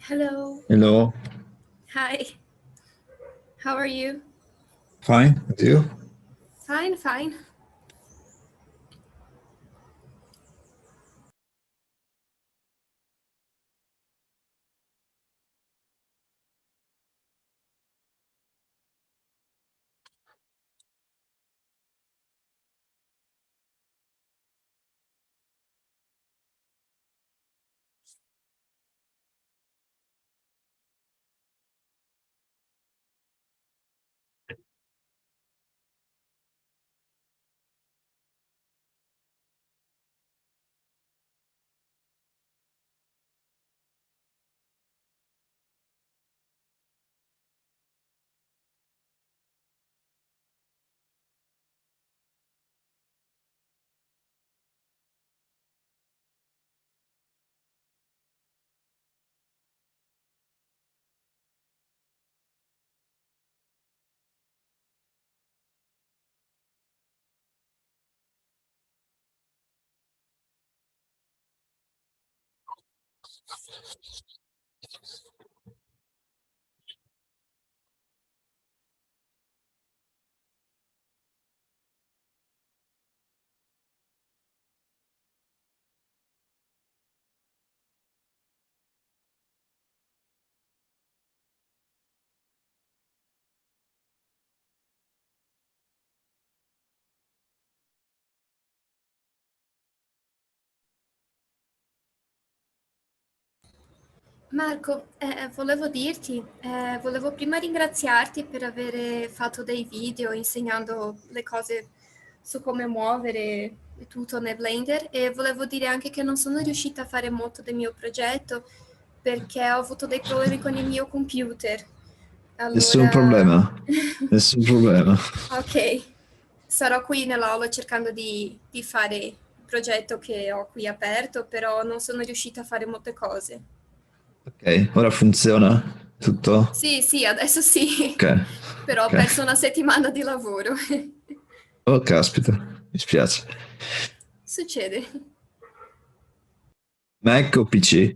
Hello. Hello. Hi. How are you? Fine. And you? Fine, fine. Marco, volevo prima ringraziarti per aver fatto dei video insegnando le cose su come muovere tutto nel Blender e volevo dire anche che non sono riuscita a fare molto del mio progetto perché ho avuto dei problemi con il mio computer. Nessun Allora, problema. Nessun problema. ok, sarò qui nell'aula cercando di fare il progetto che ho qui aperto, però non sono riuscita a fare molte cose. Ok, ora funziona tutto? Sì, sì, adesso sì, Ok, però ho ok. perso una settimana di lavoro. Oh, caspita, mi spiace. Succede. Mac o PC?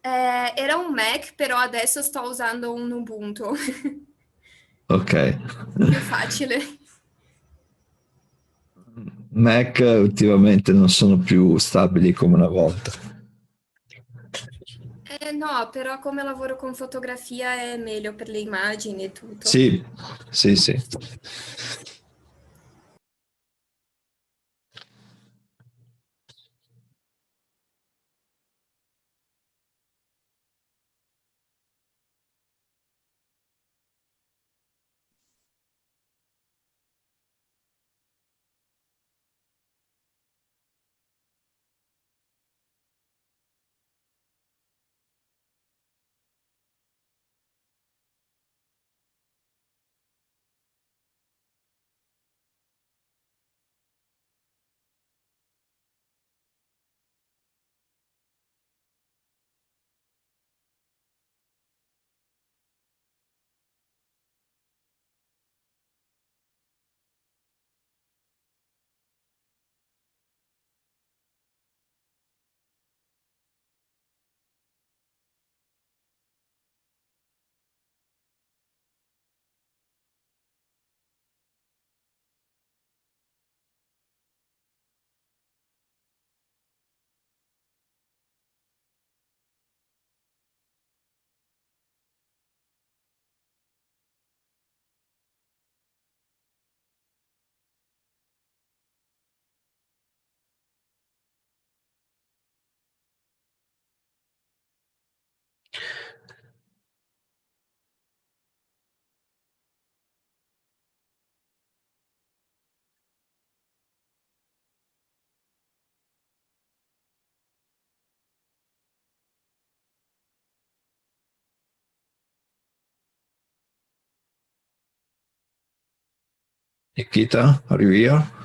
Era un Mac, però adesso sto usando un Ubuntu. Ok. Più facile. Mac ultimamente non sono più stabili come una volta. No, però come lavoro con fotografia è meglio per le immagini e tutto. Sì, sì, sì. Nikita, arrivi io?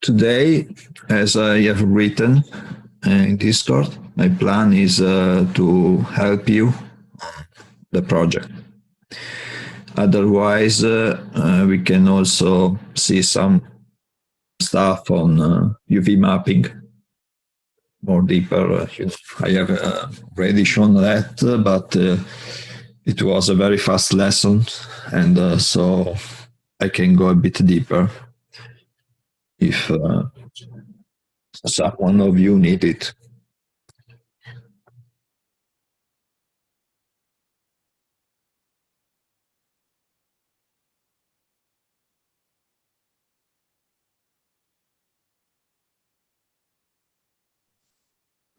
Today, as I have written in Discord, my plan is to help you the project. Otherwise, we can also see some stuff on UV mapping more deeper. I have already shown that, but it was a very fast lesson, and so I can go a bit deeper if someone of you need it.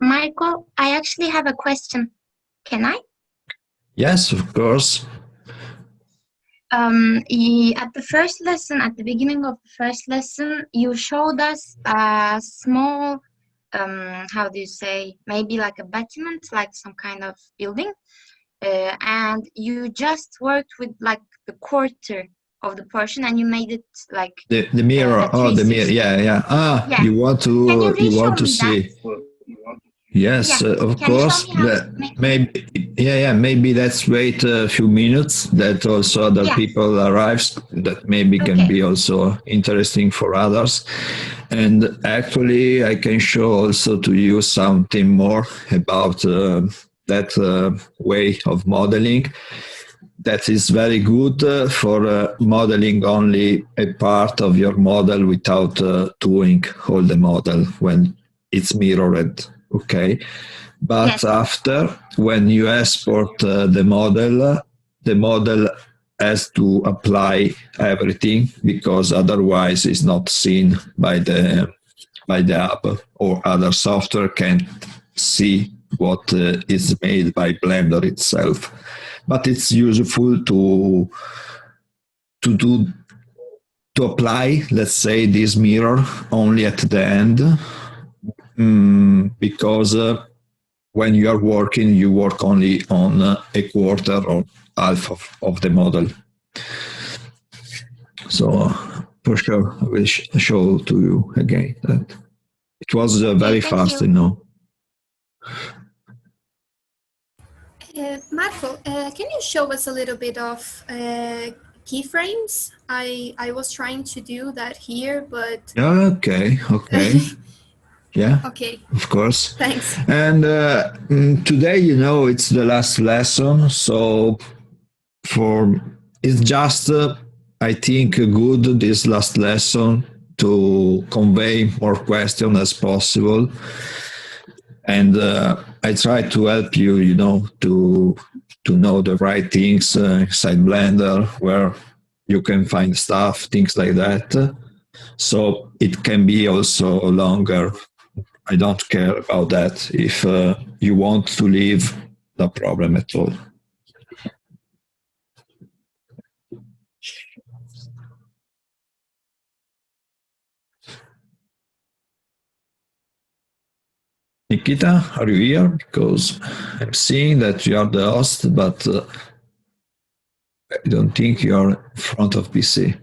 Michael, I actually have a question. Can I? Yes, of course. At the first lesson, at the beginning of the first lesson, you showed us a small, how do you say, maybe like a bâtiment, like some kind of building, and you just worked with like the quarter of the portion, and you made it like The mirror. a Oh, the mirror. 360. Yeah, yeah. Ah, Yeah. Can you you re-show want to me that? see? Yes, Yeah. of Can you show course. me how to That make it? maybe, yeah. Maybe let's wait a few minutes. That also other Yeah. people arrives. That maybe can Okay. be also interesting for others. And actually, I can show also to you something more about that way of modeling. That is very good for modeling only a part of your model without doing all the model when it's mirrored. Okay, but Yes. after when you export the model has to apply everything because otherwise it's not seen by the app or other software can't see what is made by Blender itself. But it's useful to do to apply, let's say, this mirror only at the end, because when you are working, you work only on a quarter or half of the model. So for sure, I will show to you again that it was Okay. very Thank fast, you. you know. Marco, can you show us a little bit of keyframes? I was trying to do that here, but Okay, okay. Yeah, okay, of course. thanks. And today, you know, it's the last lesson, so for it's just I think good this last lesson to convey more questions as possible, and I try to help you, you know, to know the right things inside Blender, where you can find stuff, things like that. So it can be also longer. I don't care about that. If you want to leave, no problem at all. Nikita, are you here? Because I'm seeing that you are the host, but I don't think you are in front of PC.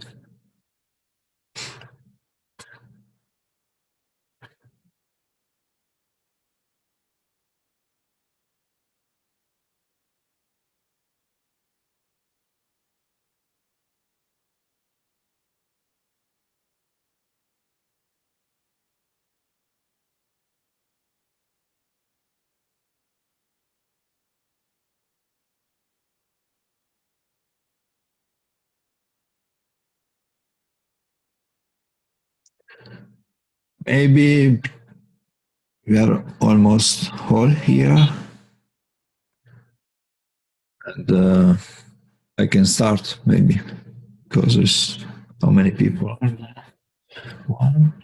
Maybe we are almost all here, and I can start maybe because there's how many people? One.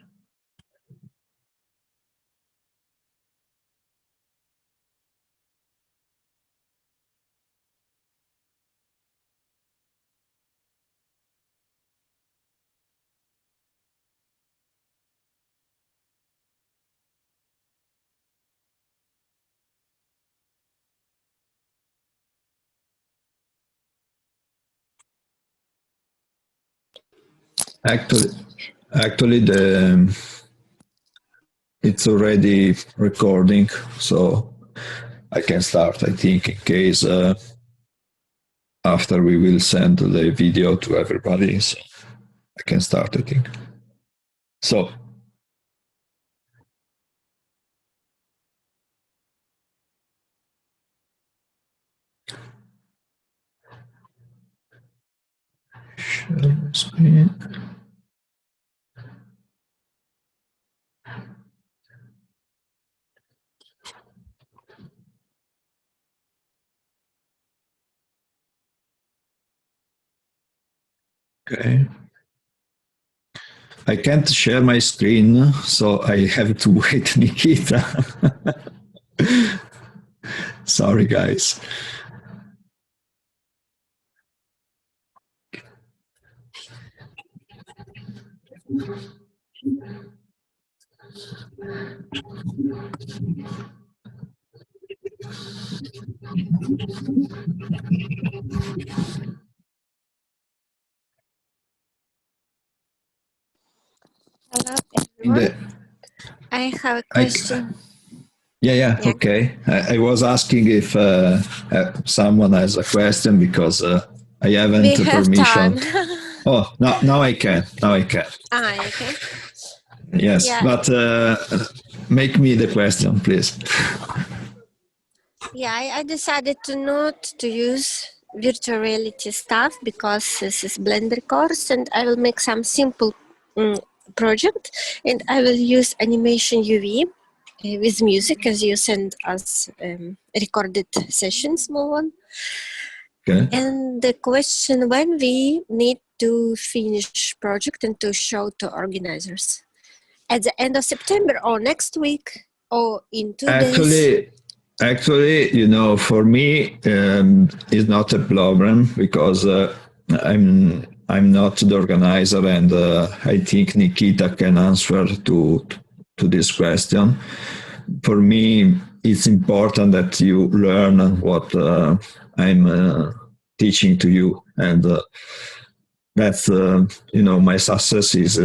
Actually, Actually, it's already recording, so I can start. I think in case after we will send the video to everybody, so I can start. I think so. Share screen. Okay. I can't share my screen, so I have to wait, Nikita. Sorry, guys. Hello, In everyone. the, I have a I, question. yeah, Yeah. okay. I was asking if someone has a question because I haven't We have permission. time. Oh, now I can. Now I can. You can. Yes, Yeah, but make me the question, please. yeah. I decided to not to use virtual reality stuff because this is Blender course, and I will make some simple project, and I will use animation UV with music, as you send us recorded session, small one. Okay. And the question, when we need to finish project and to show to organizers? At the end of September or next week or in 2 days? Actually, for me, it's not a problem because I'm not the organizer, and I think Nikita can answer to this question. For me, it's important that you learn what I'm teaching to you, and that's my success is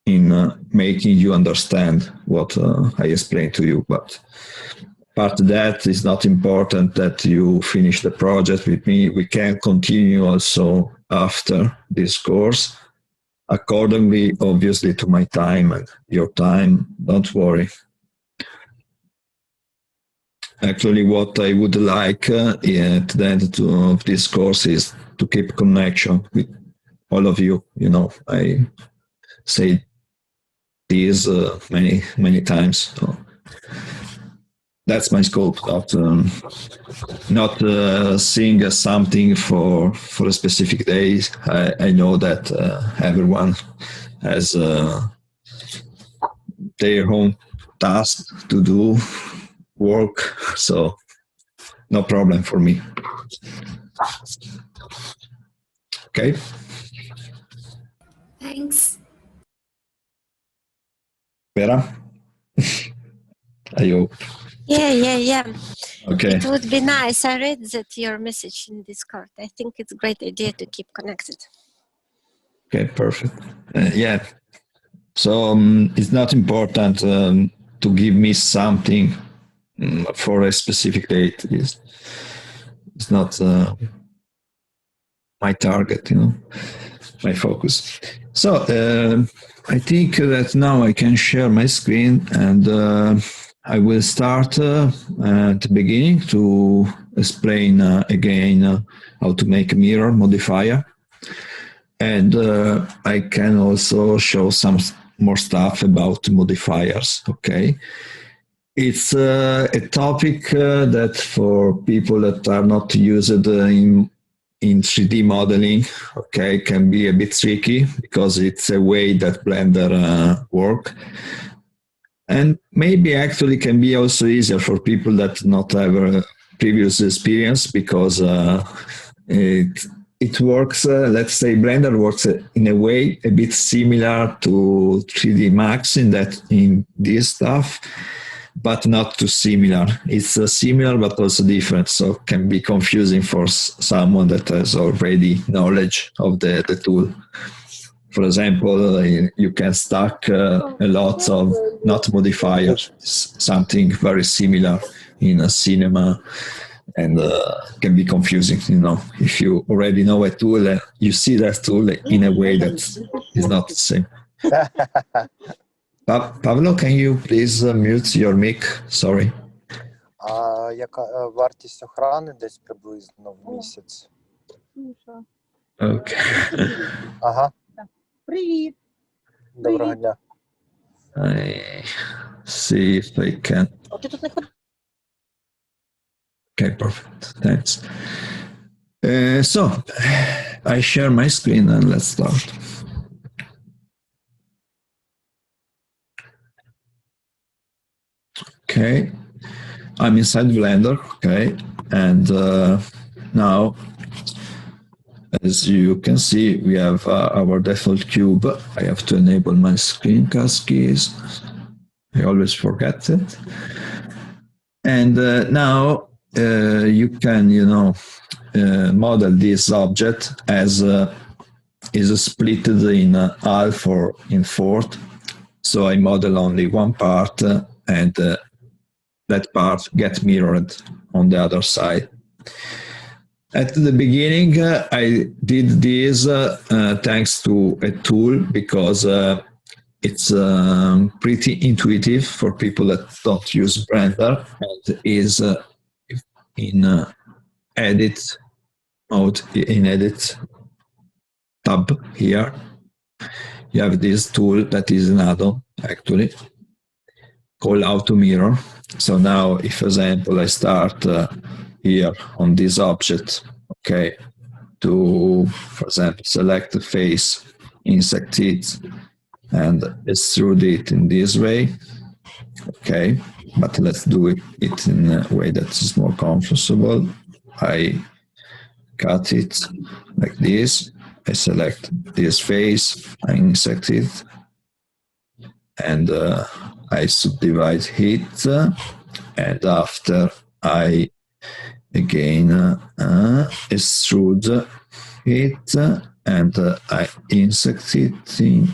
in making you understand what I explained to you. But part of that is not important that you finish the project with me. We can continue also after this course, accordingly, obviously, to my time and your time. Don't worry. Actually, what I would like at the end of this course is to keep connection with all of you. I say this many times. So that's my scope. Not seeing something for a specific day. I know that everyone has their own task to do, work, so no problem for me. Okay. Thanks. Vera, I hope. Yeah. Okay. It would be nice. I read that your message in Discord. I think it's a great idea to keep connected. Okay, perfect. Yeah. So it's not important to give me something for a specific date. It's not my target, my focus. So I think that now I can share my screen, and I will start at the beginning to explain again how to make a mirror modifier. And I can also show some more stuff about modifiers, okay? It's a topic that for people that are not used in 3D modeling, okay, can be a bit tricky because it's a way that Blender work. And maybe actually can be also easier for people that not have a previous experience because it works, let's say Blender works in a way a bit similar to 3D Max in this stuff, but not too similar. It's similar but also different, so can be confusing for someone that has already knowledge of the tool. For example, you can stack a lot of not modifiers, something very similar in a cinema, and can be confusing, if you already know a tool, you see that tool in a way that is not the same. Pavlo, can you please mute your mic? Sorry. А яка вартість охорони десь приблизно в місяць? Okay. Ага, Привіт. доброго дня. I see if I can. Ти тут не ходиш? Okay, perfect. Thanks. So, I share my screen and let's start. Okay, I'm inside Blender, okay, and now, as you can see, we have our default cube. I have to enable my screencast keys. I always forget it. And now you can, model this object as is split in half or in fourth. So I model only one part, and that part gets mirrored on the other side. At the beginning, I did this thanks to a tool, because it's pretty intuitive for people that don't use Blender, and is in edit mode, in edit tab here. You have this tool that is an add-on, actually, called Auto Mirror. So now, if, for example, I start here on this object, okay, to, for example, select the face, insect it, and extrude it in this way, okay, but let's do it in a way that is more comfortable. I cut it like this, I select this face, I insect it, and I subdivide it, and after I again extrude it, and I insect it in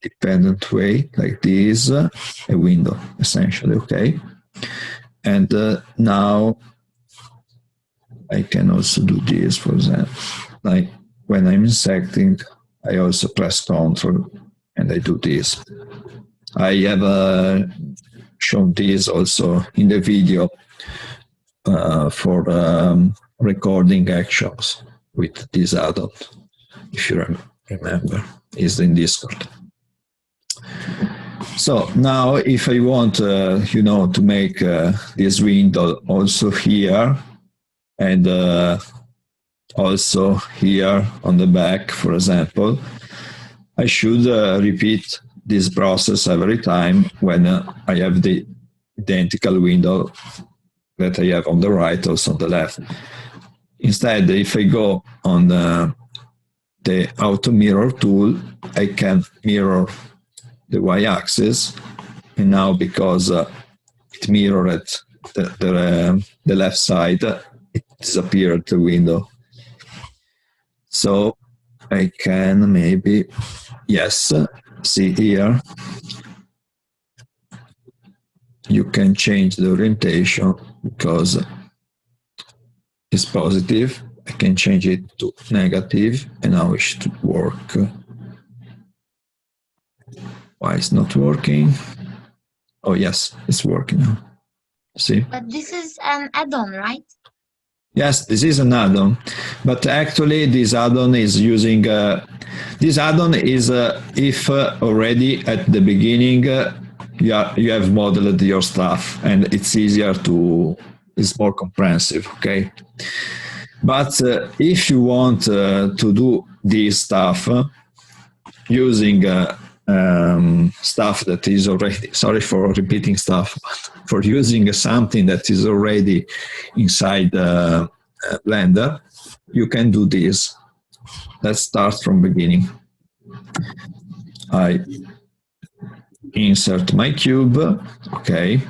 dependent way like this, a window essentially, okay? And now I can also do this, for example, like when I'm insecting, I also press Ctrl and I do this. I have shown this also in the video for recording actions with this add-on, if you remember, is in Discord. So now if I want, to make this window also here, and also here on the back, for example, I should repeat this process every time when I have the identical window that I have on the right, also on the left. Instead, if I go on the Auto Mirror tool, I can mirror the y-axis, and now because it mirrored the left side, it disappeared the window. So I can maybe, yes, see here, you can change the orientation because it's positive. I can change it to negative, and now it should work. Why it's not working? Oh yes, it's working now. See? But this is an add-on, right? Yes, this is an add-on, but actually this add-on is using, this add-on is if already at the beginning you have modeled your stuff, and it's easier to, it's more comprehensive, okay? But if you want to do this stuff using stuff that is already, sorry for repeating stuff, but for using something that is already inside Blender, you can do this. Let's start from beginning. I insert my cube, okay,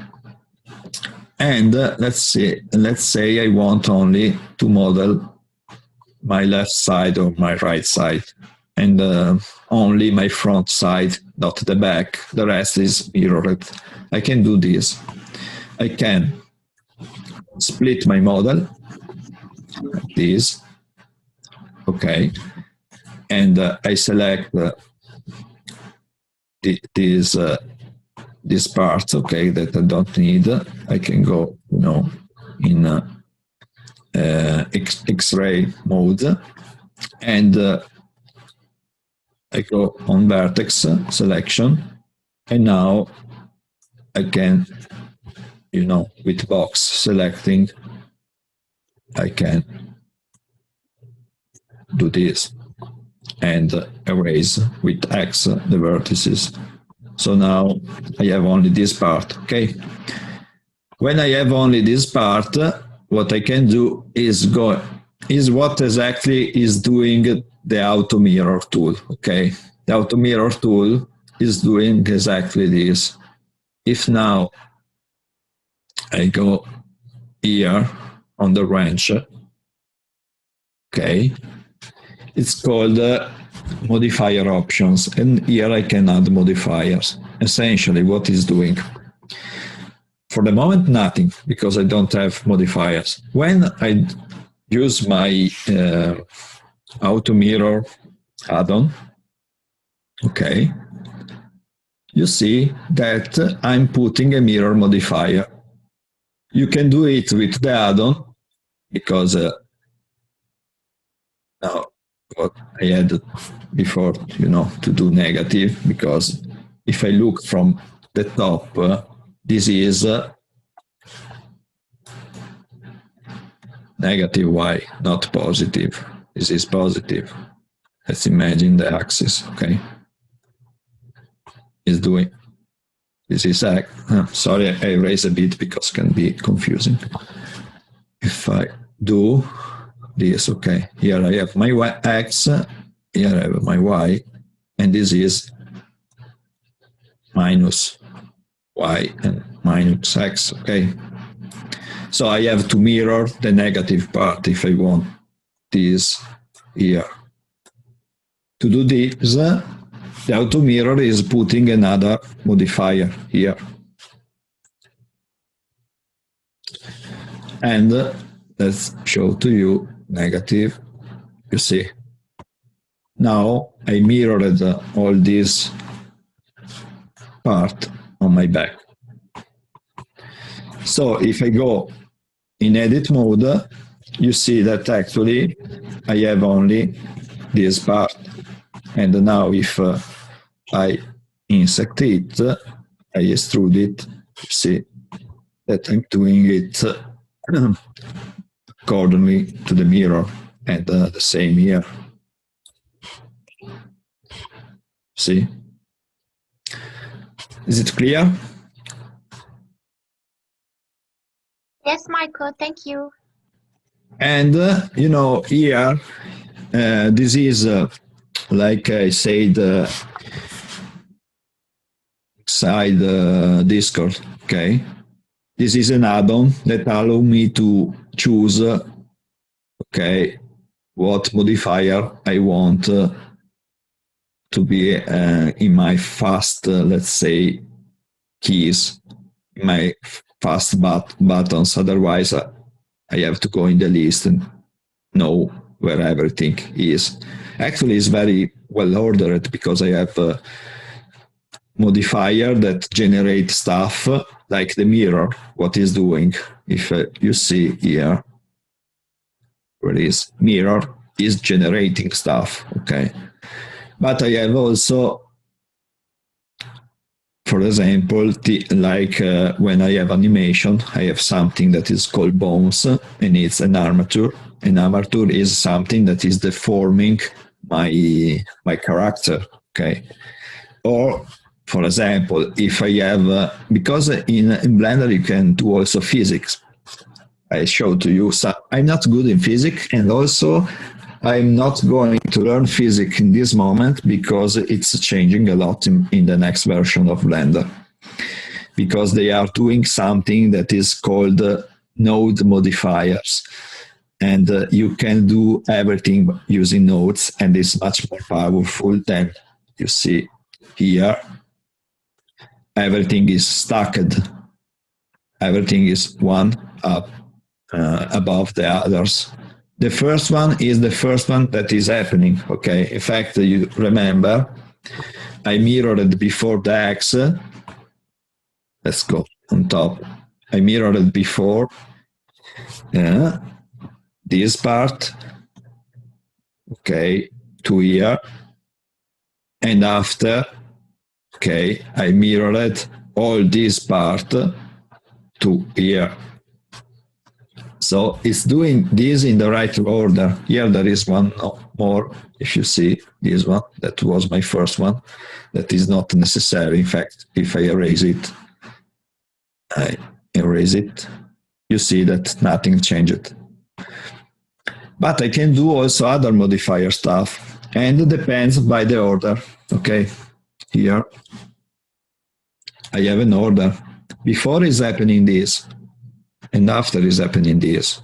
and let's say I want only to model my left side or my right side, and only my front side, not the back. The rest is mirrored. I can do this. I can split my model like this. Okay. And I select this part, okay, that I don't need. I can go, in X-ray mode, and I go on vertex selection, and now I can, with box selecting, I can do this and erase with X the vertices. So now I have only this part, okay? When I have only this part, what I can do is what exactly is doing the auto mirror tool, okay? The auto mirror tool is doing exactly this. If now I go here on the wrench, okay, it's called modifier options, and here I can add modifiers. Essentially, what is doing? For the moment, nothing, because I don't have modifiers. When I use my auto mirror add-on, okay, you see that I'm putting a mirror modifier. You can do it with the add-on, because now what I had before, to do negative, because if I look from the top, this is negative y, not positive. This is positive. Let's imagine the axis, okay? Is doing, this is, sorry, I erase a bit because it can be confusing. If I do this, okay, here I have my x, here I have my y, and this is minus y and minus x, okay? So I have to mirror the negative part if I want this here. To do this, the auto mirror is putting another modifier here. And let's show to you negative. You see. Now I mirrored all this part on my back. So if I go in edit mode, you see that actually I have only this part. And now if I insert it, I extrude it, you see that I'm doing it accordingly to the mirror, and the same here. See? Is it clear? Yes, Michael, thank you. And, here, this is, like I said, inside Discord, okay? This is an add-on that allows me to choose, okay, what modifier I want to be in my fast, let's say, keys, in my fast buttons. Otherwise, I have to go in the list and know where everything is. Actually, it's very well ordered because I have a modifier that generates stuff like the mirror, what is doing. If you see here, where is mirror is generating stuff, okay? But I have also, for example, like when I have animation, I have something that is called bones, and it's an armature. An armature is something that is deforming my character, okay? Or, for example, if I have, because in Blender you can do also physics. I showed to you, so I'm not good in physics, and also I'm not going to learn physics in this moment because it's changing a lot in the next version of Blender. Because they are doing something that is called node modifiers. and you can do everything using nodes, and it's much more powerful than you see here. Everything is stacked. Everything is one up above the others. The first one is the first one that is happening. Okay. In fact, you remember I mirrored before the X. Let's go on top. I mirrored before this part, okay, to here, and after, okay, I mirrored all this part to here. So it's doing this in the right order. Here there is one more, if you see this one, that was my first one. That is not necessary. In fact, if I erase it, you see that nothing changed. But I can do also other modifier stuff, and it depends by the order. Okay, here I have an order. Before is happening this, and after is happening this.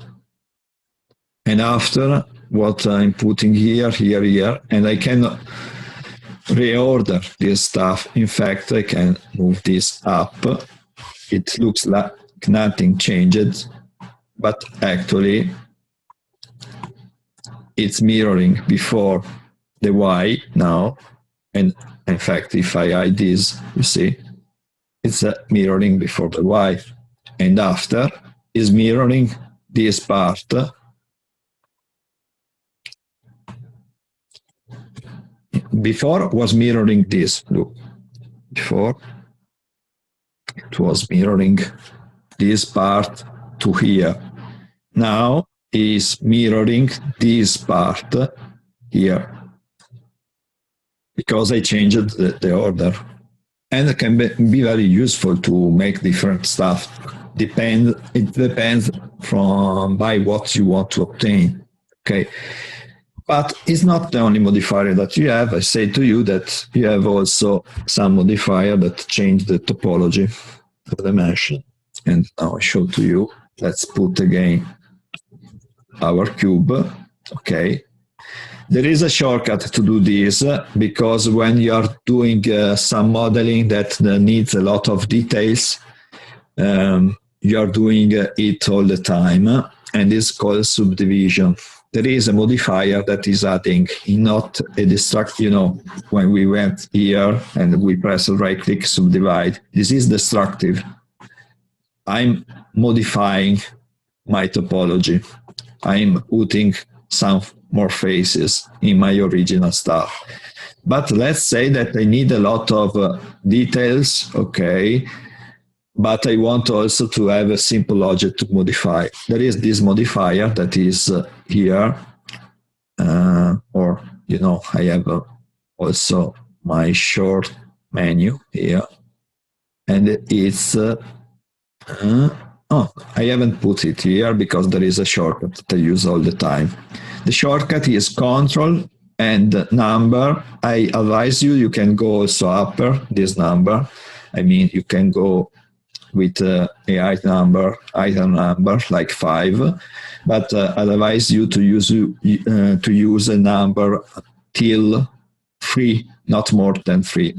And after, what I'm putting here, here, here, and I can reorder this stuff. In fact, I can move this up. It looks like nothing changed, but actually it's mirroring before the Y now. And in fact, if I hide this, you see, it's mirroring before the Y. And after is mirroring this part. Before was mirroring this, look. Before it was mirroring this part to here. Now is mirroring this part here, because I changed the order. And it can be very useful to make different stuff. It depends by what you want to obtain. Okay. But it's not the only modifier that you have. I say to you that you have also some modifier that change the topology of the mesh. And now I show to you. Let's put again our cube. Okay. There is a shortcut to do this, because when you are doing some modeling that needs a lot of details, you are doing it all the time, and it's called subdivision. There is a modifier that is adding, not a destruct, when we went here and we press right click subdivide, this is destructive. I'm modifying my topology. I'm putting some more faces in my original stuff. But let's say that I need a lot of details, okay, but I want also to have a simple object to modify. There is this modifier that is here, or, I have also my short menu here, and it's, I haven't put it here because there is a shortcut that I use all the time. The shortcut is Control and number. I advise you can go also upper this number. I mean, you can go with a item number like 5, but I advise you to use a number till 3, not more than 3,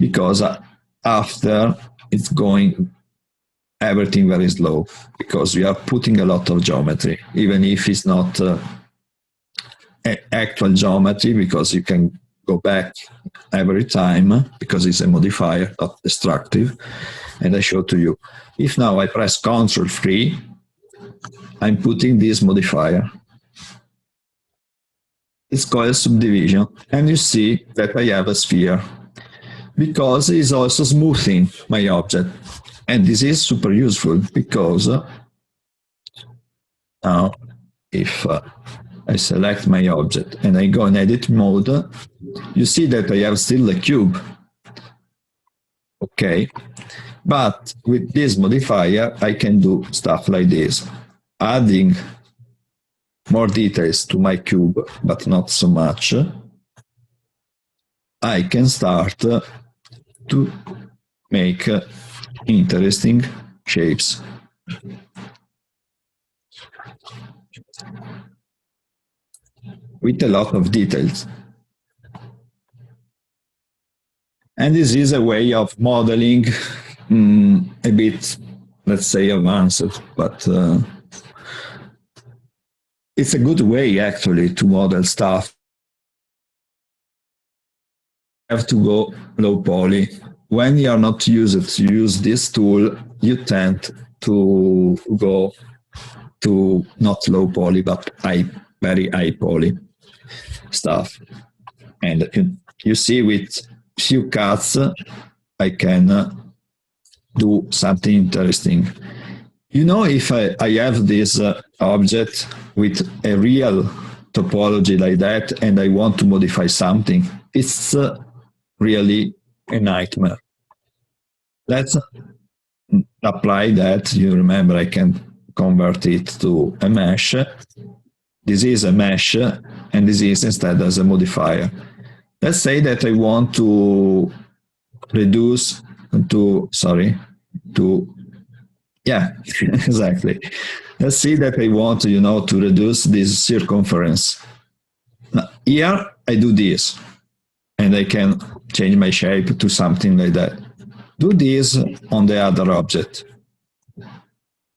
because after it's going everything very slow, because we are putting a lot of geometry, even if it's not actual geometry, because you can go back every time, because it's a modifier, not destructive. And I show to you. If now I press Ctrl 3, I'm putting this modifier. It's called subdivision. And you see that I have a sphere, because it's also smoothing my object. And this is super useful, because now if I select my object and I go in edit mode, you see that I have still a cube. Okay. But with this modifier, I can do stuff like this, adding more details to my cube, but not so much. I can start to make interesting shapes. with a lot of details. And this is a way of modeling a bit, let's say, advanced, but it's a good way actually to model stuff. You have to go low poly. When you are not used to use this tool, you tend to go to not low poly, but very high poly stuff. And you see with few cuts, I can do something interesting. You know, if I have this object with a real topology like that and I want to modify something, it's really a nightmare. Let's apply that. You remember I can convert it to a mesh. This is a mesh and this is instead as a modifier. Let's say that I want to reduce yeah, exactly. Let's see that I want, to reduce this circumference. Now, here I do this, and I can change my shape to something like that. Do this on the other object.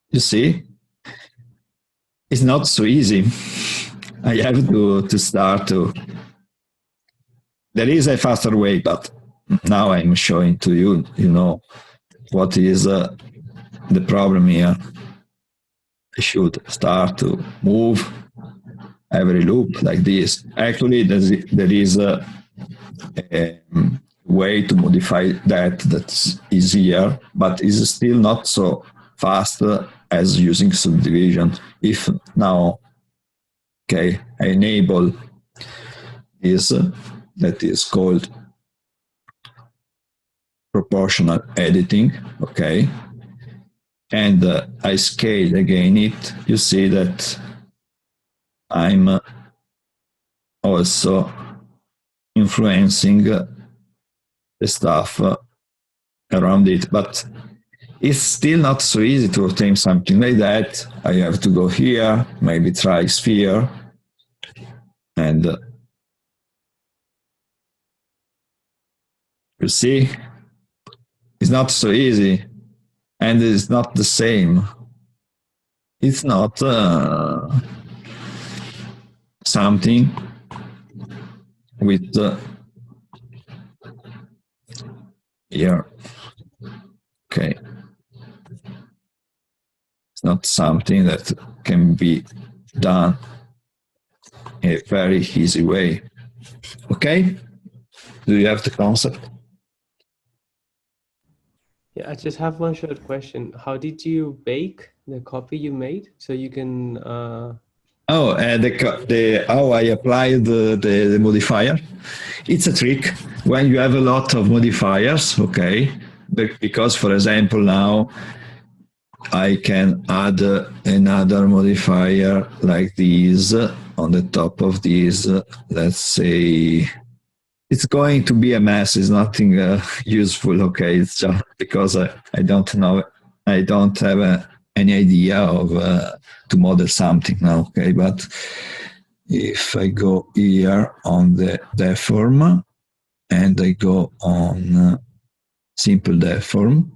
You see? It's not so easy. I have to start to... There is a faster way, but now I'm showing to you, what is the problem here. I should start to move every loop like this. Actually, there is a way to modify that's easier, but is still not so fast as using subdivision. If now, I enable this, that is called proportional editing, and I scale again it, you see that I'm also influencing the stuff around it, but it's still not so easy to obtain something like that. I have to go here, maybe try sphere, and you see, it's not so easy, and it's not the same. It's not something with here. It's not something that can be done in a very easy way. Do you have the concept? Yeah, I just have one short question. How did you bake the copy you made so you can? How I apply the modifier? It's a trick when you have a lot of modifiers. Because for example now I can add another modifier like this on the top of this. Let's say it's going to be a mess. It's nothing useful. It's just because I don't know. I don't have any idea of to model something now. But if I go here on the deform and I go on simple deform,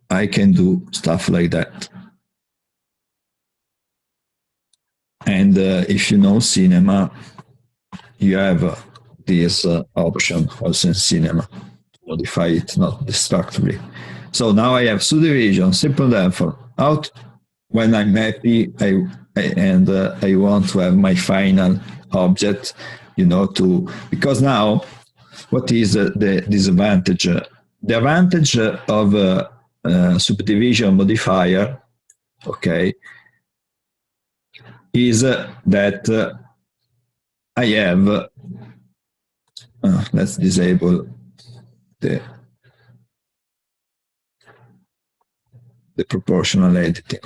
I can do stuff like that. And if you know Cinema, you have this option also in Cinema to modify it not destructively. So now I have subdivision, simple deform, out. When I'm happy and I want to have my final object, because now what is the disadvantage? The advantage of subdivision modifier, is that I have, let's disable the proportional editing,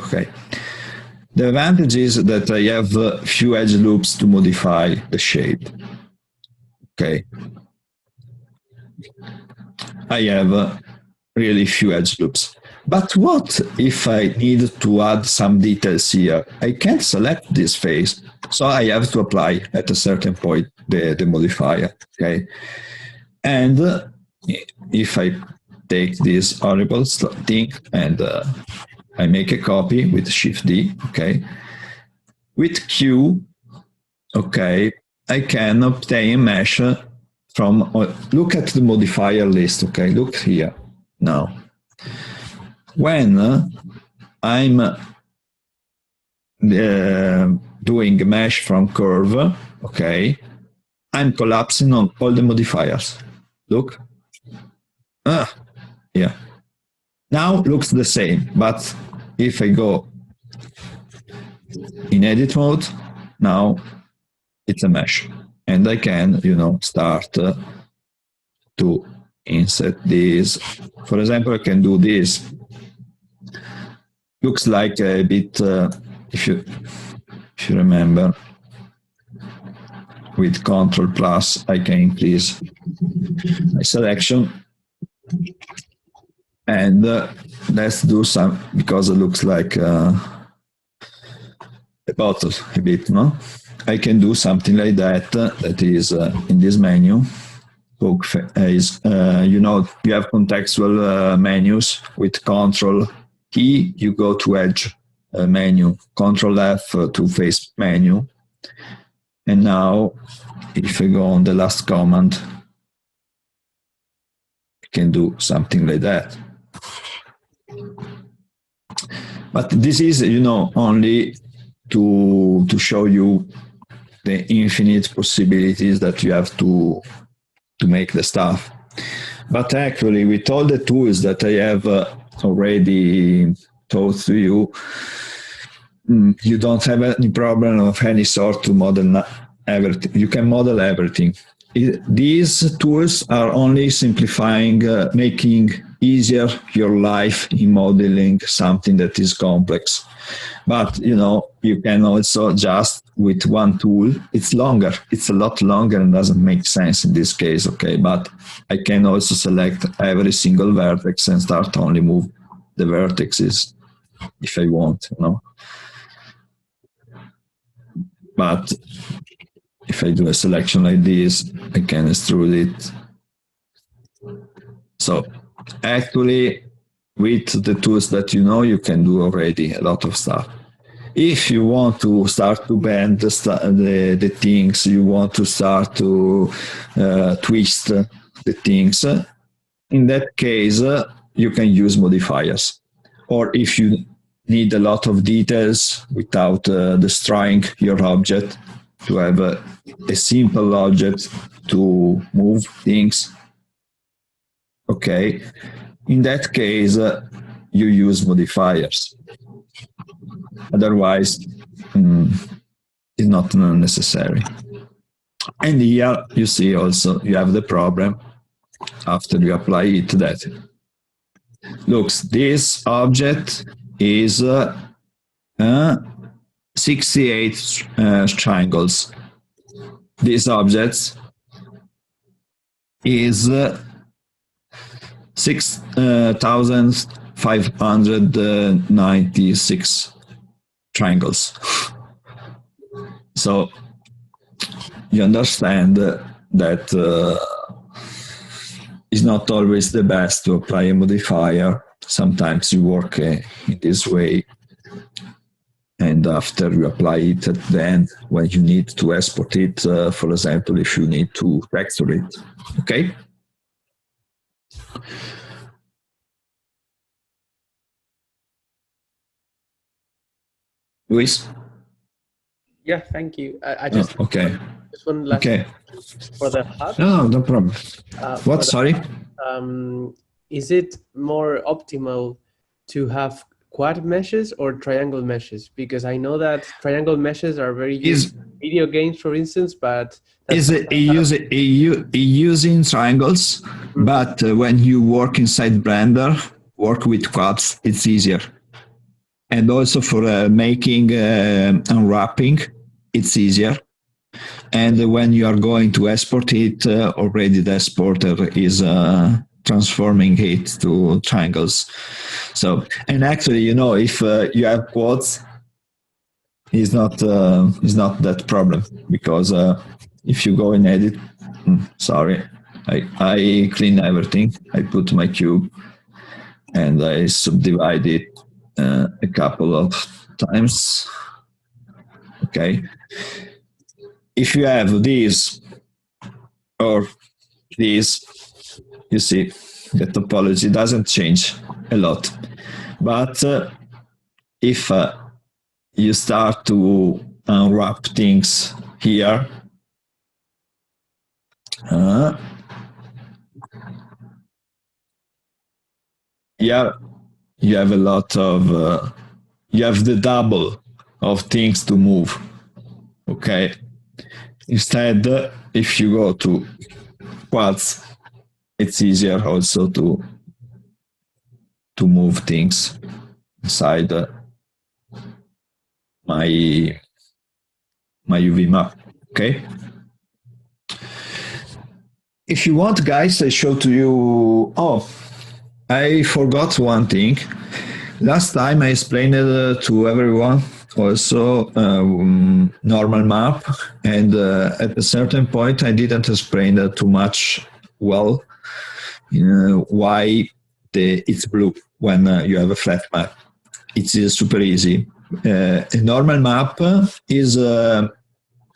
The advantage is that I have few edge loops to modify the shape, I have really few edge loops. But what if I need to add some details here? I can't select this phase, so I have to apply at a certain point the modifier, okay? And if I take this horrible thing and I make a copy with Shift D, okay? With Q, okay, I can obtain a mesh from, look at the modifier list, okay? Look here now. When I'm doing a mesh from curve, okay, I'm collapsing on all the modifiers. Look. Yeah. Now looks the same, but if I go in edit mode, now it's a mesh. And I can, start to insert this. For example, I can do this. Looks like a bit, if you remember, with Control Plus, I can increase my selection. And let's do some, because it looks like a bottle a bit, no? I can do something like that, that is in this menu. You have contextual menus with Control key, you go to Edge menu, Control F to face menu. And now, if I go on the last command, I can do something like that. But this is, only to show you the infinite possibilities that you have to make the stuff. But actually, with all the tools that I have already taught to you, you don't have any problem of any sort to model everything. You can model everything. These tools are only simplifying, making easier your life in modeling something that is complex. But, you can also just with one tool, it's longer, it's a lot longer and doesn't make sense in this case, okay? But I can also select every single vertex and start only move the vertices if I want, But if I do a selection like this, I can extrude it. So actually, with the tools that you can do already a lot of stuff. If you want to start to bend the things, you want to start to twist the things, in that case, you can use modifiers. Or if you need a lot of details without destroying your object, to have a simple object to move things, okay, in that case, you use modifiers. Otherwise, it's not necessary. And here you see also you have the problem after you apply it that looks, this object is 68 triangles. These objects is 6,596 triangles. So you understand that it's not always the best to apply a modifier. Sometimes you work in this way, and after you apply it at the end, when you need to export it, for example, if you need to texture it, okay? Luis? Yeah, thank you. I just okay. Just one last for the hub. No problem. What? Sorry. Is it more optimal to have quad meshes or triangle meshes? Because I know that triangle meshes are very used in video games, for instance, but using triangles, but when you work inside Blender, work with quads, it's easier. And also for making unwrapping, it's easier. And when you are going to export it, already the exporter is transforming it to triangles. So, and actually, you know, if you have quads, is not that problem, because if you go in edit, sorry, I clean everything. I put my cube and I subdivide it a couple of times. Okay, if you have this or this, you see the topology doesn't change a lot. But if you start to unwrap things here, yeah, you have a lot of, you have the double of things to move. Okay. Instead, if you go to quads, it's easier also to move things inside my UV map. Okay. If you want, guys, I show to you. Oh, I forgot one thing. Last time I explained it to everyone also normal map, and at a certain point I didn't explain it too much well why it's blue when you have a flat map. It's super easy. A normal map is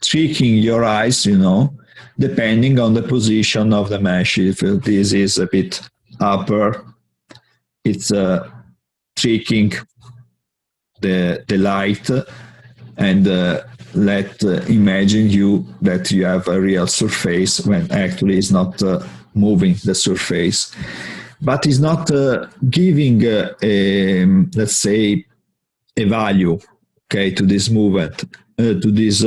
tricking your eyes, you know, depending on the position of the mesh. If this is a bit upper, it's tricking the light and let imagine you that you have a real surface when actually it's not moving the surface, but it's not giving let's say a value, okay, to this movement, to this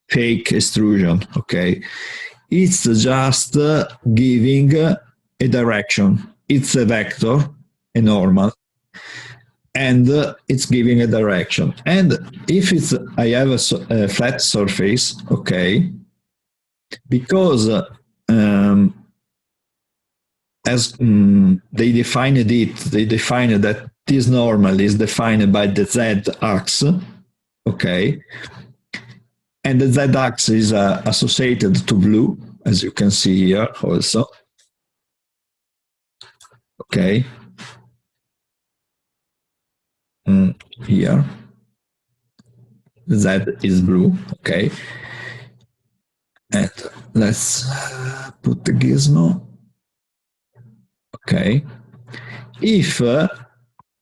fake extrusion. Okay, it's just giving a direction. It's a vector, a normal, and it's giving a direction. And if it's I have a flat surface, okay, because as they defined that this normal is defined by the z-axis, okay, and the z-axis is associated to blue, as you can see here also, okay. Here, Z is blue, okay. And let's put the gizmo, okay. If,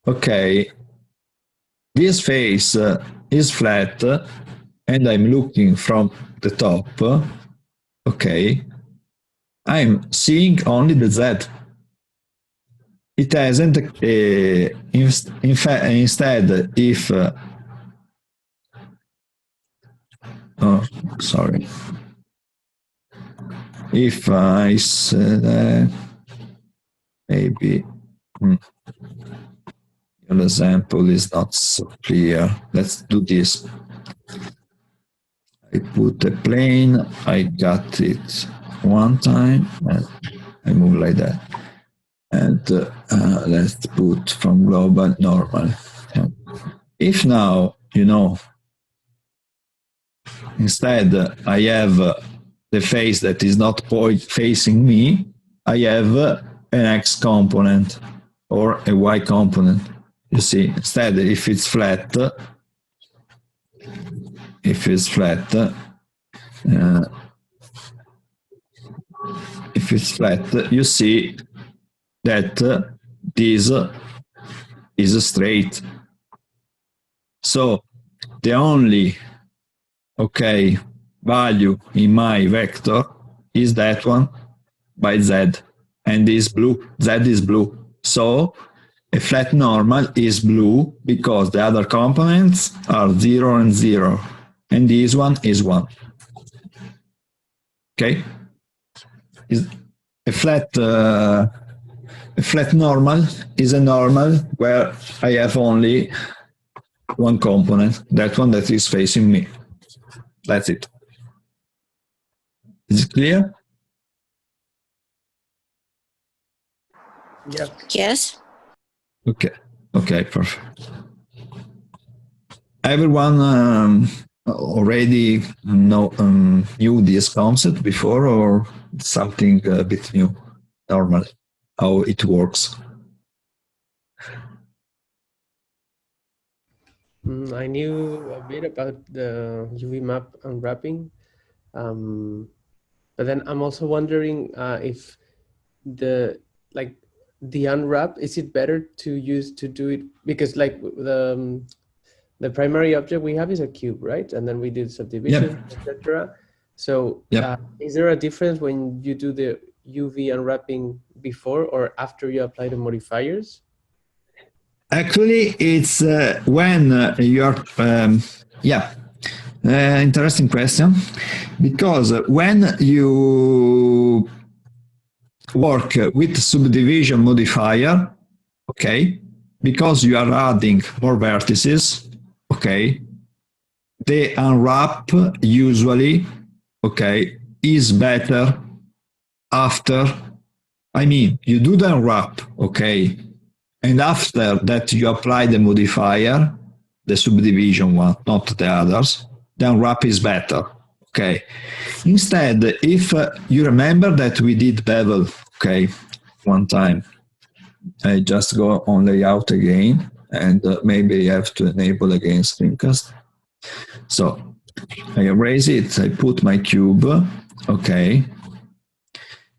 okay, this face is flat and I'm looking from the top, okay, I'm seeing only the Z. It hasn't, instead, if, oh, sorry. If I said, maybe your example is not so clear. Let's do this. I put a plane, I got it one time, and I move like that. And let's put from global normal. If now, you know, instead I have the face that is not facing me, I have an X component or a Y component. You see, instead if it's flat, you see that this is straight. So the only, okay, value in my vector is that one by Z, and is blue. Z is blue. So a flat normal is blue because the other components are 0 and 0, and this one is 1. Okay? Is a flat normal is a normal where I have only one component, that one that is facing me. That's it. Is it clear? Yeah. Yes. Okay. Okay, perfect. Everyone already knew this concept before, or something a bit new, normal, how it works? I knew a bit about the UV map unwrapping, but then I'm also wondering if the like the unwrap, is it better to use to do it, because like the primary object we have is a cube, right? And then we did subdivision, Yep. etc. So Yep. is there a difference when you do the UV unwrapping before or after you apply the modifiers? Actually, it's when you're, yeah, interesting question, because when you work with subdivision modifier, okay, because you are adding more vertices, okay, the unwrap usually, okay, is better after, I mean, you do the unwrap, okay, and after that you apply the modifier, the subdivision one, not the others, the unwrap is better, okay. Instead, if you remember that we did bevel, okay, one time, I just go on layout again, and maybe I have to enable again screencast. So I erase it, I put my cube, okay.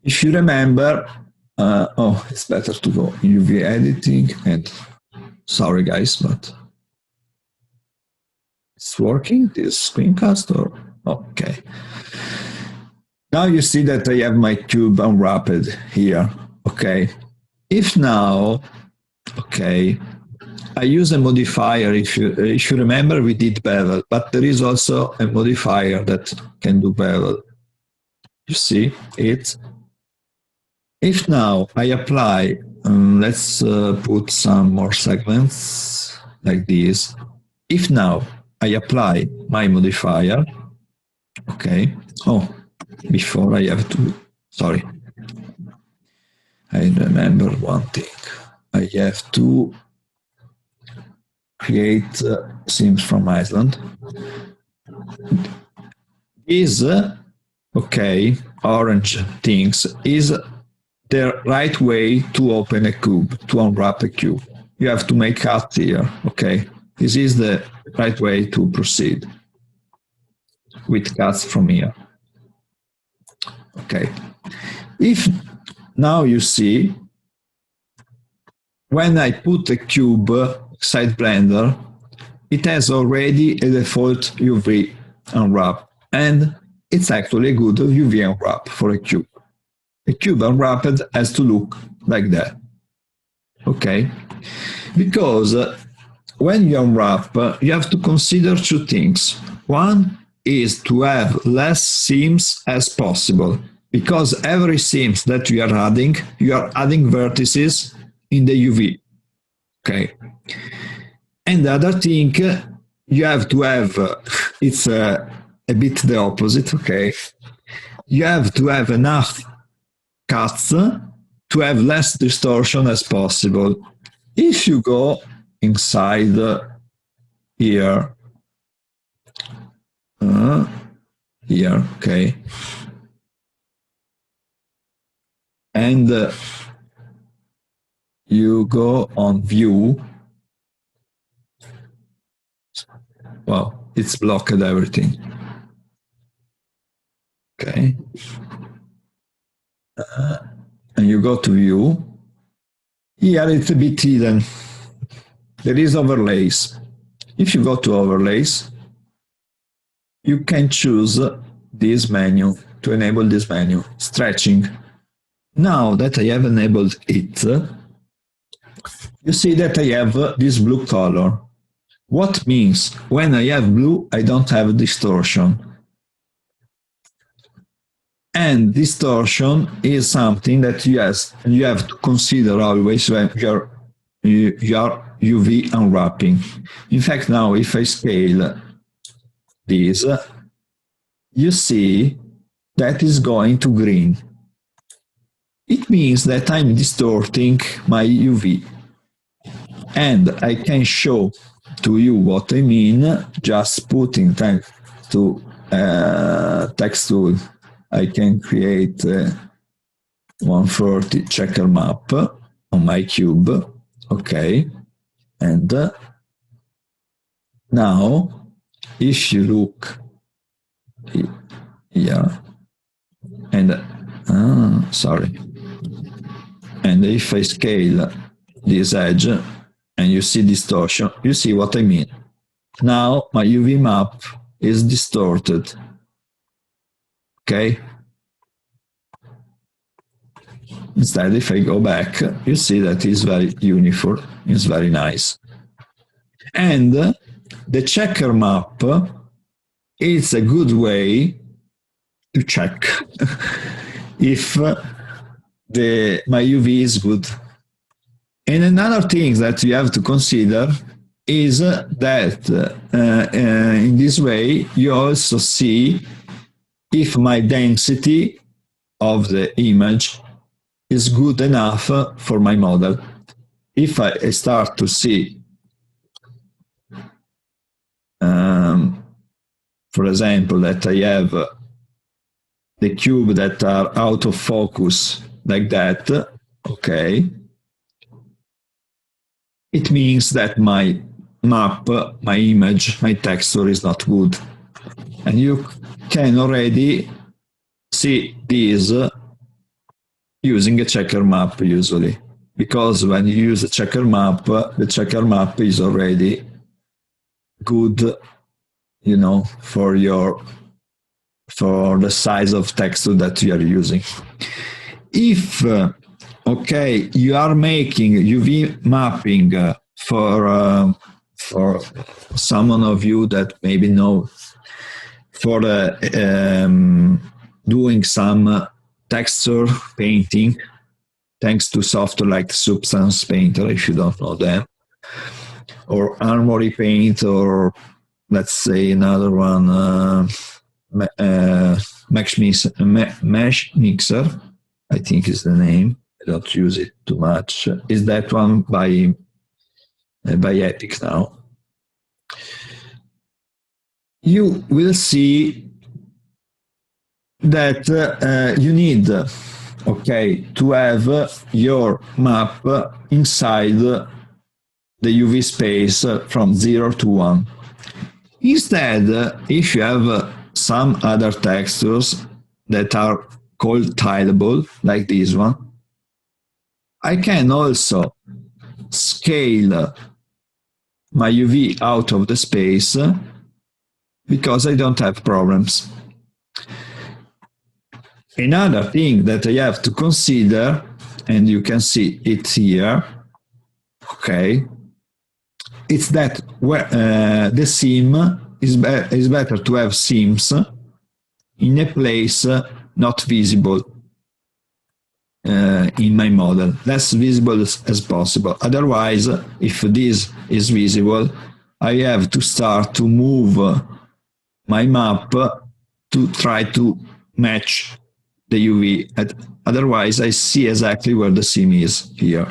If you remember, oh, it's better to go in UV editing, and sorry guys, but it's working, this screencast, or, okay. Now you see that I have my cube unwrapped here, okay. If now, okay, I use a modifier. If you remember, we did bevel, but there is also a modifier that can do bevel. You see it? If now I apply, let's put some more segments like this. If now I apply my modifier, okay. Oh, before I have to, sorry. I remember one thing. I have to create themes from Iceland. Is okay, orange things is the right way to open a cube, to unwrap a cube. You have to make cuts here, okay? This is the right way to proceed with cuts from here. Okay. If now you see, when I put a cube inside Blender, it has already a default UV unwrap, and it's actually a good UV unwrap for a cube. A cube unwrapped has to look like that. Okay? Because when you unwrap, you have to consider two things. One is to have less seams as possible, because every seams that you are adding vertices in the UV. Okay? And the other thing, you have to have, it's a bit the opposite, okay? You have to have enough cuts to have less distortion as possible. If you go inside here, here, okay, and you go on view, well, it's blocked everything. Okay. And you go to view. Here it's a bit hidden. There is overlays. If you go to overlays, you can choose this menu to enable this menu, stretching. Now that I have enabled it, you see that I have this blue color. What means when I have blue, I don't have distortion. And distortion is something that you have to consider always when you're UV unwrapping. In fact, now if I scale this, you see that is going to green. it means that I'm distorting my UV. And I can show to you what I mean just putting text to text tool. I can create 140 checker map on my cube. Okay. And now, if you look here, and sorry, and if I scale this edge and you see distortion, you see what I mean. Now my UV map is distorted. Okay. Instead, if I go back, you see that it's very uniform, it's very nice. And the checker map is a good way to check if my UV is good. And another thing that you have to consider is that in this way you also see if my density of the image is good enough for my model. If I start to see, for example, that I have the cube that are out of focus like that, okay, it means that my map, my image, my texture is not good. And you can already see this using a checker map usually. Because when you use a checker map, the checker map is already good, you know, for the size of texture that you are using. If okay, you are making UV mapping for someone of you that maybe know, for doing some texture painting, thanks to software like Substance Painter, if you don't know them, or Armory Paint, or let's say another one, Mesh Mixer, I think is the name. I don't use it too much. Is that one by Epic now? You will see that you need, okay, to have your map inside the UV space from 0 to 1. Instead, if you have some other textures that are called tileable, like this one, I can also scale my UV out of the space because I don't have problems. Another thing that I have to consider, and you can see it here, okay, it's that the seam is better to have seams in a place not visible in my model, less visible as possible. Otherwise, if this is visible, I have to start to move my map to try to match the UV. Otherwise, I see exactly where the seam is here.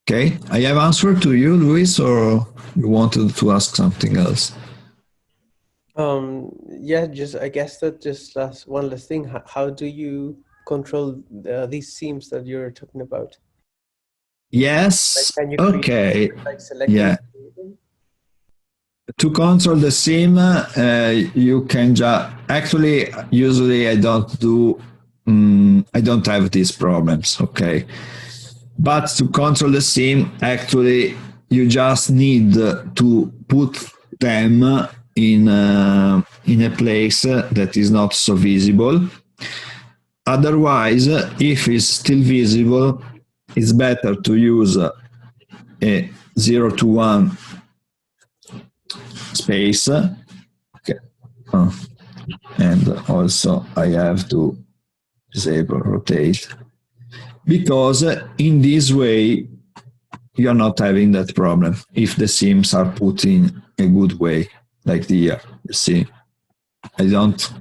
Okay, I have answered to you, Luis, or you wanted to ask something else? Yeah, just I guess that just one last thing. How do you control these seams that you're talking about? Yes. Like, can you okay. Like selecting? Yeah. To control the seam, you can just actually. Usually, I don't do. I don't have these problems. Okay. But to control the seam, actually, you just need to put them in a place that is not so visible. Otherwise, if it's still visible, it's better to use a 0 to 1 space. Okay. And also, I have to disable rotate. Because in this way, you're not having that problem if the seams are put in a good way, like here. You see, I don't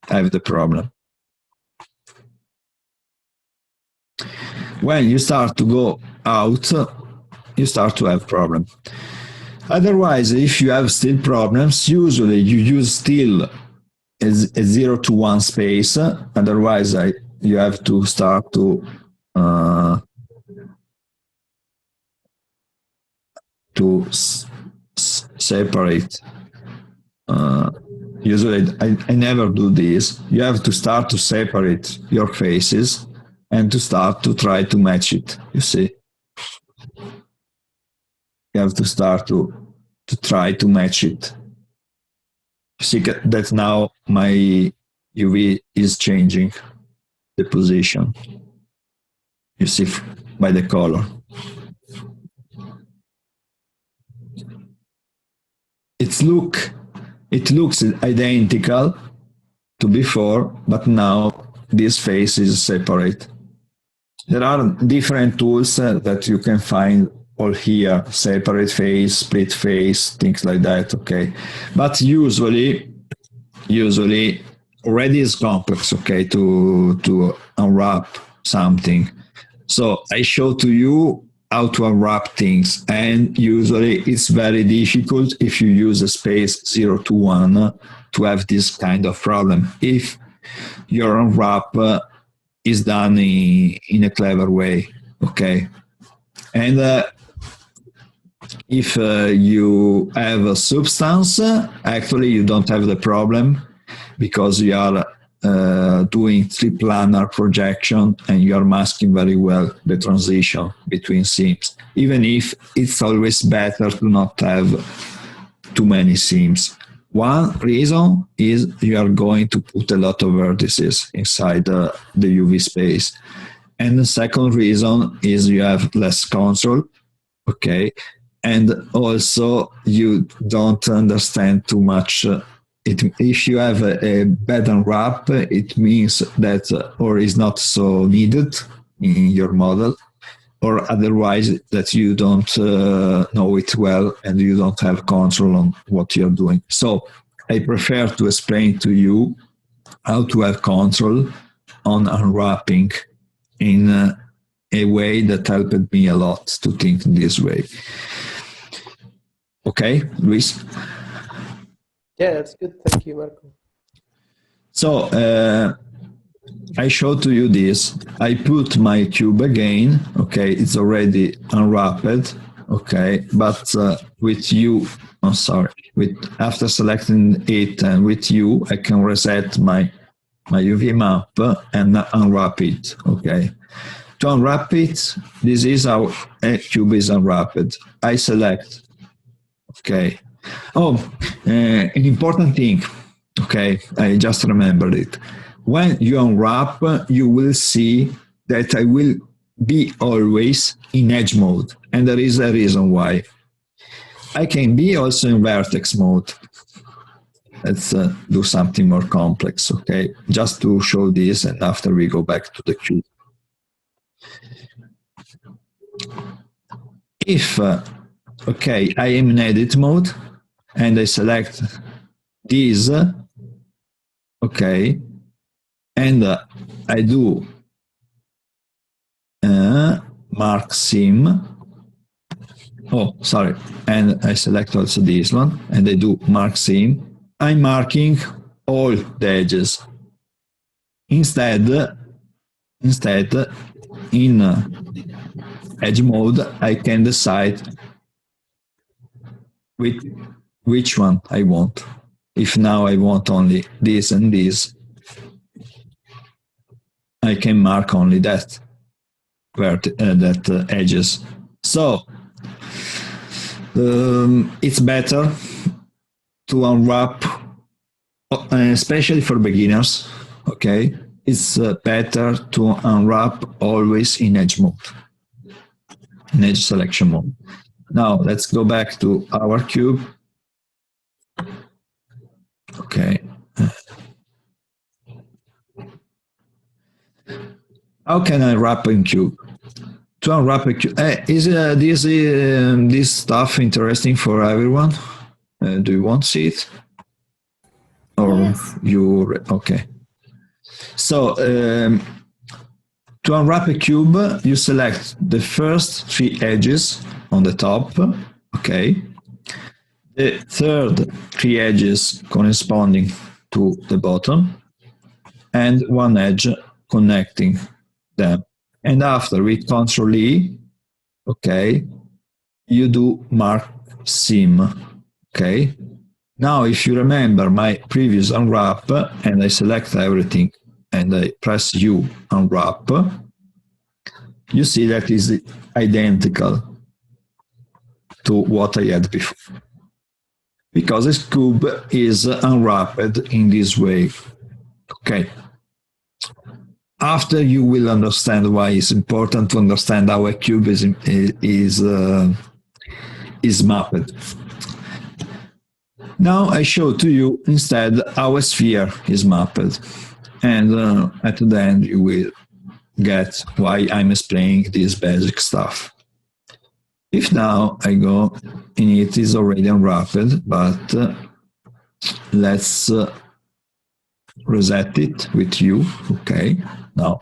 have the problem. When you start to go out, you start to have problems. Otherwise, if you have still problems, usually you use still a 0 to 1 space. Otherwise, you have to start to separate. Usually, I never do this. You have to start to separate your faces and to start to try to match it. You see, you have to start to try to match it. You see that now my UV is changing the position. You see by the color. It looks identical to before, but now this face is separate. There are different tools that you can find all here, separate face, split face, things like that, okay? But usually already is complex, okay, to unwrap something. So I show to you how to unwrap things, and usually it's very difficult if you use a space 0 to 1 to have this kind of problem. If your unwrap is done in a clever way, okay? And if you have a substance, actually you don't have the problem because you are doing triplanar projection and you are masking very well the transition between seams, even if it's always better to not have too many seams. One reason is you are going to put a lot of vertices inside the UV space. And the second reason is you have less control, okay? And also you don't understand too much. If you have a bad unwrap, it means that or is not so needed in your model, or otherwise that you don't know it well and you don't have control on what you're doing. So I prefer to explain to you how to have control on unwrapping in a way that helped me a lot to think this way. Okay, Luis? Yeah, that's good. Thank you, Marco. So I show to you this. I put my cube again. Okay, it's already unwrapped. Okay, but with you, I'm sorry. After selecting it and with you, I can reset my UV map and unwrap it. Okay. To unwrap it, this is how a cube is unwrapped. I select. Okay. Oh, an important thing. Okay, I just remembered it. When you unwrap, you will see that I will be always in edge mode. And there is a reason why. I can be also in vertex mode. Let's do something more complex, okay? Just to show this, and after we go back to the cube. If, okay, I am in edit mode, and I select this, okay, and I do mark seam. Oh, sorry, and I select also this one, and I do mark seam. I'm marking all the edges. Instead, in edge mode, I can decide which one I want. If now I want only this and this, I can mark only that edges. So it's better to unwrap, especially for beginners. Okay, it's better to unwrap always in edge mode, in edge selection mode. Now let's go back to our cube. Okay. How can I wrap a cube? To unwrap a cube, is this stuff interesting for everyone? Do you want to see it? Or Yes. okay? So to unwrap a cube, you select the first 3 edges on the top, okay? The third 3 edges corresponding to the bottom, and 1 edge connecting them. And after with Ctrl E, okay, you do mark seam, okay? Now, if you remember my previous unwrap, and I select everything and I press U unwrap, you see that is identical to what I had before. Because this cube is unwrapped in this way. Okay. After you will understand why it's important to understand how a cube is mapped. Now I show to you instead how a sphere is mapped. And at the end you will get why I'm explaining this basic stuff. If now I go in, it is already unwrapped, but let's reset it with U. Okay, now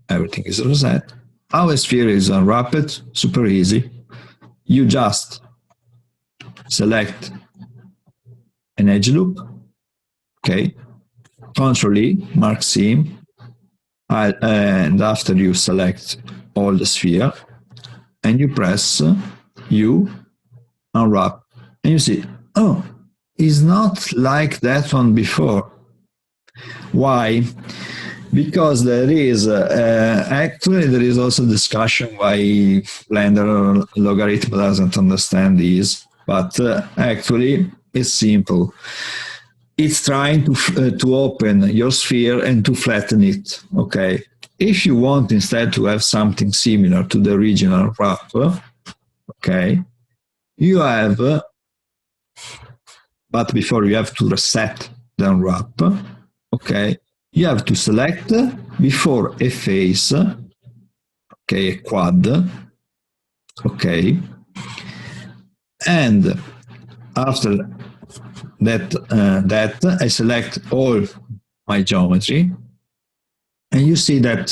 everything is reset. How a sphere is unwrapped, super easy. You just select an edge loop, okay, Ctrl E, mark seam, and after you select all the sphere, and you press U, unwrap, and you see, oh, it's not like that one before. Why? Because there is, actually there is also discussion why Blender logarithm doesn't understand these, but actually it's simple. It's trying to open your sphere and to flatten it, okay? If you want instead to have something similar to the original wrap, okay, you have, but before you have to reset the unwrap, okay, you have to select before a face, okay, a quad, okay, and after that I select all my geometry, and you see that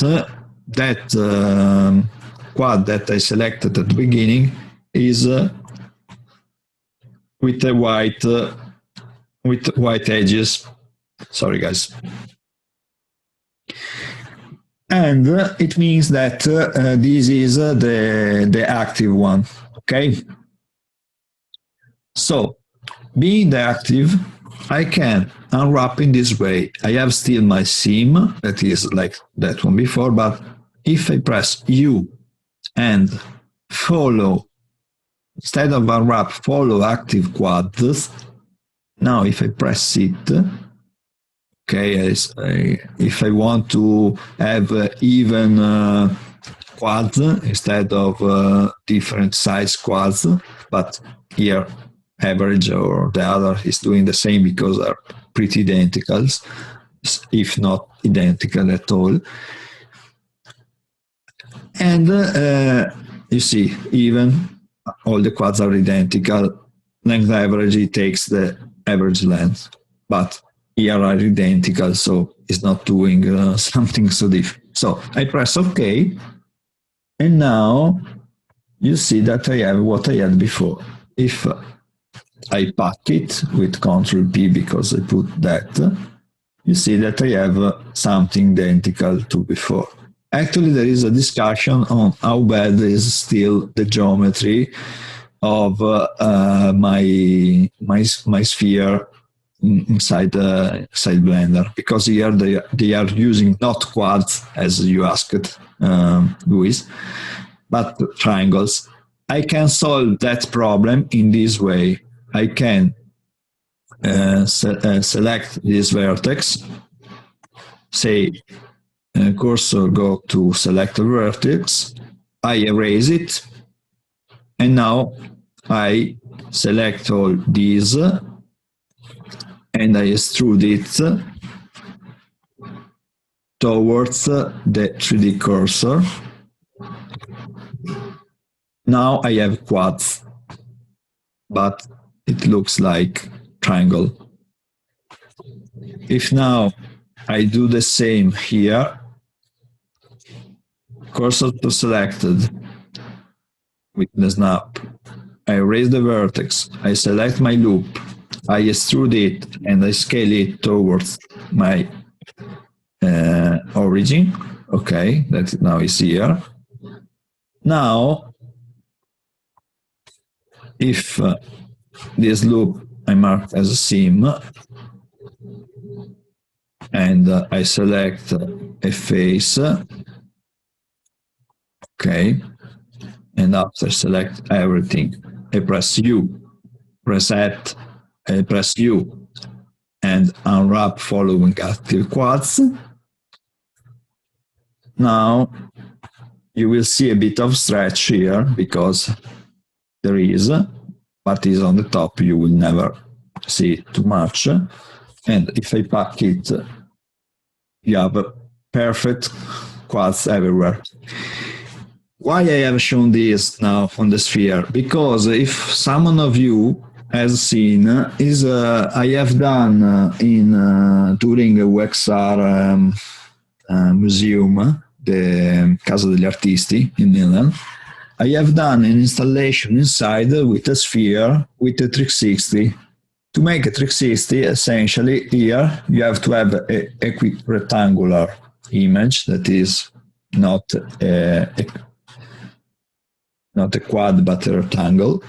quad that I selected at the beginning is with white edges. Sorry, guys. And it means that this is the active one. Okay. So, being the active, I can unwrap in this way. I have still my seam, that is like that one before, but if I press U and follow, instead of unwrap, follow active quads, now if I press it, okay, if I want to have even quads instead of different size quads, but here average or the other is doing the same because they're pretty identical, if not identical at all. And you see, even all the quads are identical. Length average, it takes the average length, but here are identical, so it's not doing something so different. So I press OK, and now you see that I have what I had before. If I pack it with Ctrl P because I put that, you see that I have something identical to before. Actually, there is a discussion on how bad is still the geometry of my sphere inside Blender, because here they are using not quads as you asked, Luis, but triangles. I can solve that problem in this way. I can select this vertex, say cursor go to select a vertex, I erase it, and now I select all these and I extrude it towards the 3D cursor. Now I have quads, but it looks like triangle. If now I do the same here. Cursor to selected with the snap. I raise the vertex. I select my loop. I extrude it and I scale it towards my origin. Okay, that now is here. Now, if this loop I marked as a seam and I select a face, okay, and after select everything, I press U, reset, I press U, and unwrap following active quads. Now you will see a bit of stretch here because there is, but is on the top, you will never see it too much. And if I pack it, you have perfect quads everywhere. Why I have shown this now on the sphere? Because if someone of you has seen, is I have done in during a WXR museum, the Casa degli Artisti in Milan, I have done an installation inside with a sphere with a 360. To make a 360, essentially here you have to have a rectangular image that is not not a quad but a rectangle.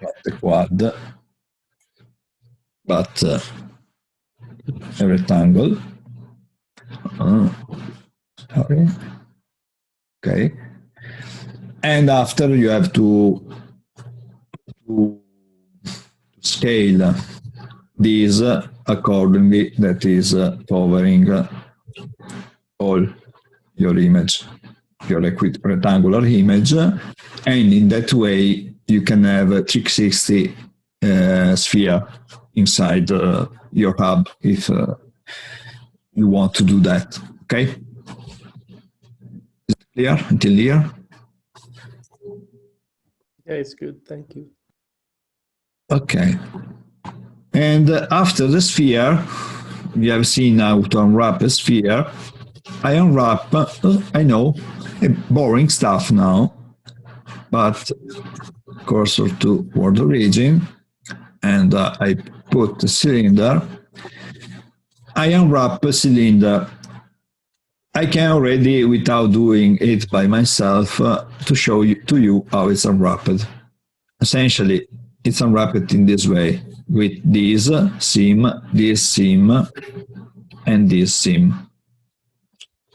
Not a quad, but a rectangle. Sorry. Okay. And after you have to scale these accordingly, that is covering all your image, your rectangular image, and in that way you can have a 360 sphere inside your hub if you want to do that. Okay? Is it clear until here? Yeah, it's good. Thank you. Okay. And after the sphere, we have seen how to unwrap a sphere. I unwrap, I know, boring stuff now, but cursor toward origin, and I put the cylinder. I unwrap a cylinder. I can already, without doing it by myself, to show you how it's unwrapped. Essentially, it's unwrapped in this way, with this seam, and this seam.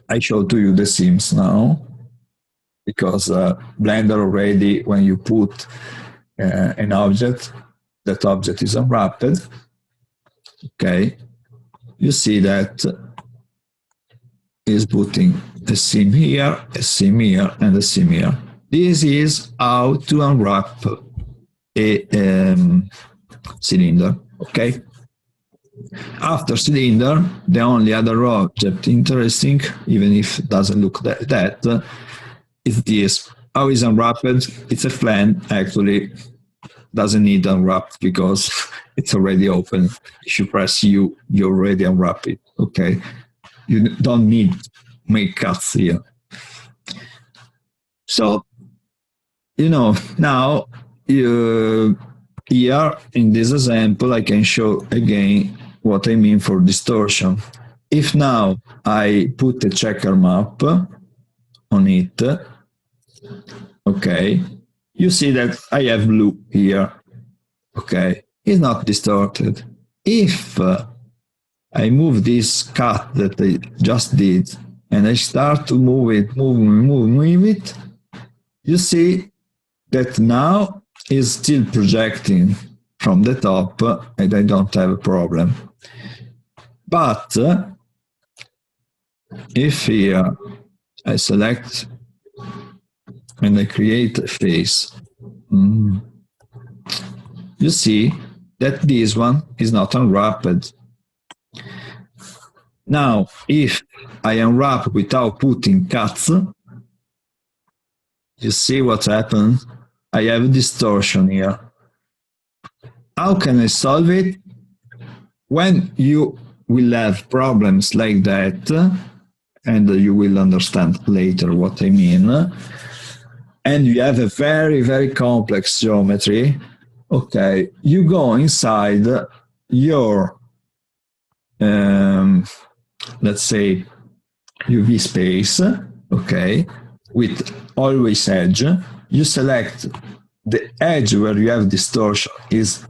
I show to you the seams now, because Blender already, when you put an object, that object is unwrapped. Okay, you see that is putting a seam here, and a seam here. This is how to unwrap a cylinder, okay? After cylinder, the only other object interesting, even if it doesn't look that, is this. How is unwrapped? It's a flan, actually. Doesn't need unwrapped because it's already open. If you press U, you already unwrap it, okay? You don't need to make cuts here. So, you know, now here in this example, I can show again what I mean for distortion. If now I put a checker map on it, okay, you see that I have blue here, okay, it's not distorted. If I move this cut that I just did and I start to move it, you see that now is still projecting from the top and I don't have a problem. But if here I select and I create a face, you see that this one is not unwrapped. Now, if I unwrap without putting cuts, you see what happens? I have a distortion here. How can I solve it? When you will have problems like that, and you will understand later what I mean. And you have a very, very complex geometry. Okay, you go inside your, let's say, UV space, okay, with always edge. You select the edge where you have distortion is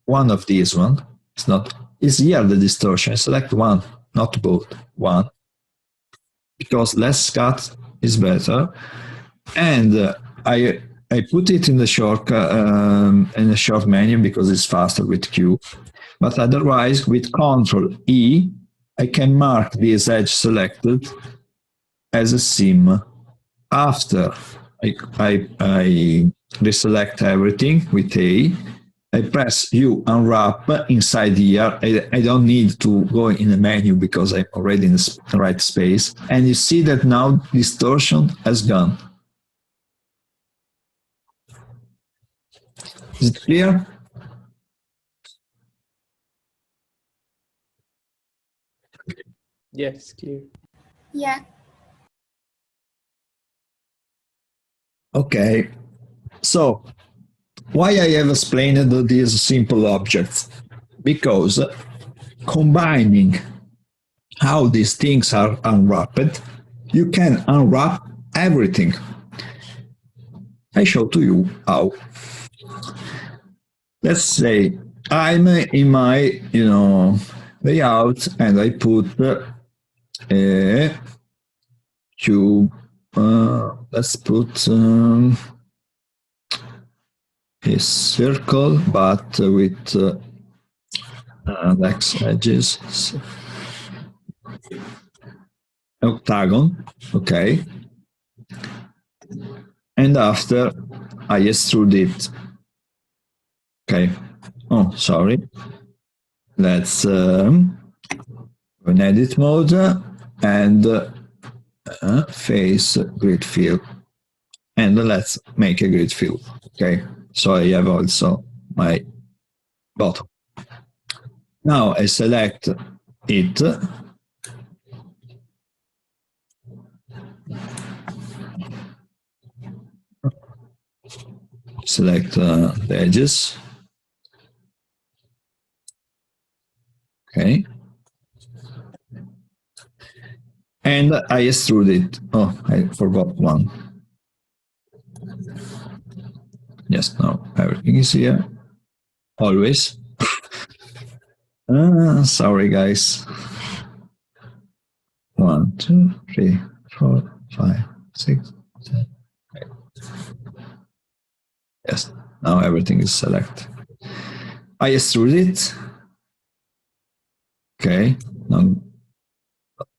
one of these one. It's not, it's here the distortion. Select one, not both. One, because less cut is better. And I put it in the short menu because it's faster with Q. But otherwise, with Control E, I can mark this edge selected as a seam. After I deselect everything with A, I press U unwrap inside here. I don't need to go in the menu because I'm already in the right space. And you see that now distortion has gone. Is it clear? Yes, clear. Yeah. Okay. So, why I have explained these simple objects? Because combining how these things are unwrapped, you can unwrap everything. I show to you how. Let's say I'm in my, layout and I put a cube. Let's put a circle, but with X edges. Octagon, okay. And after I extrude it. Okay. Oh, sorry. Let's an edit mode and face grid fill. And let's make a grid fill. Okay. So I have also my bottom. Now I select it. Select the edges. Okay. And I extrude it. Oh, I forgot one. Yes, now everything is here. Always. Sorry, guys. 1, 2, 3, 4, 5, 6, 7, 8. Yes, now everything is selected. I extrude it. Okay, now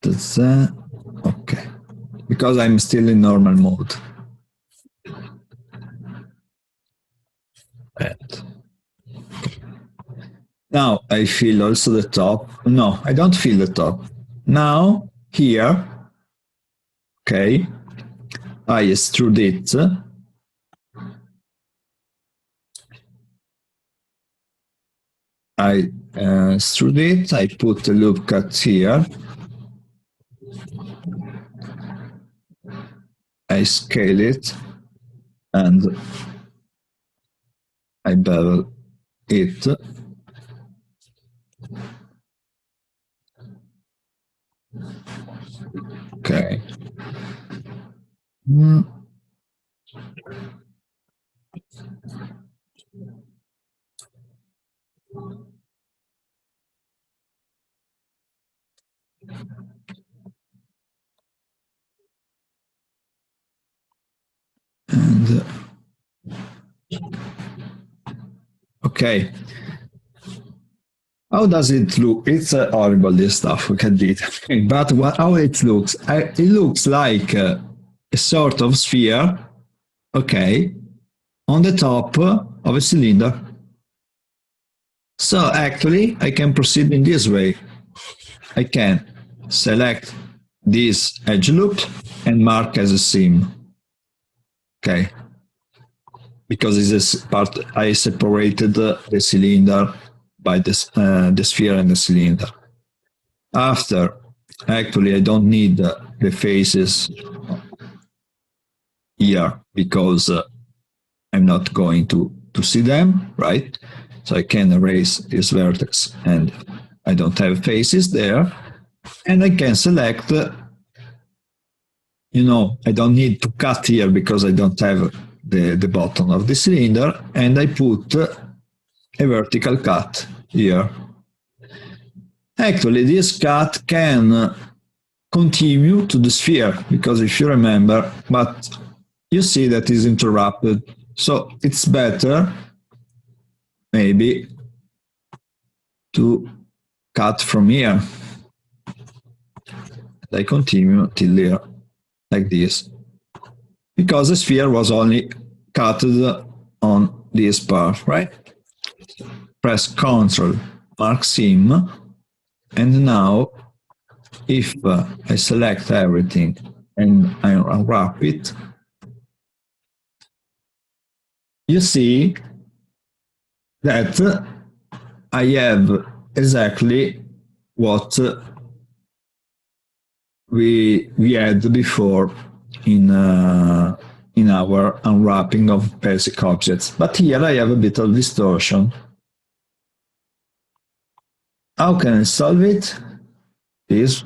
that's okay. Because I'm still in normal mode. And now I feel also the top. No, I don't feel the top. Now here, okay, I extrude it. I extrude it. I put a loop cut here. I scale it and I bevel it. Okay. And okay. How does it look? It's horrible, this stuff. We can do it. But how it looks? It looks like a sort of sphere, okay, on the top of a cylinder. So actually, I can proceed in this way. I can select this edge loop and mark as a seam. Okay. Because it's a part, I separated the cylinder by this, the sphere and the cylinder. After, actually, I don't need the faces here because I'm not going to see them, right? So I can erase this vertex and I don't have faces there. And I can select, I don't need to cut here because I don't have the bottom of the cylinder, and I put a vertical cut here. Actually, this cut can continue to the sphere, because if you remember, but you see that is interrupted. So it's better maybe to cut from here. I continue till here, like this. Because the sphere was only cut on this part, right? Press Ctrl, mark Sim, and now if I select everything and I unwrap it, you see that I have exactly what we had before in our unwrapping of basic objects. But here I have a bit of distortion. How can I solve it? This.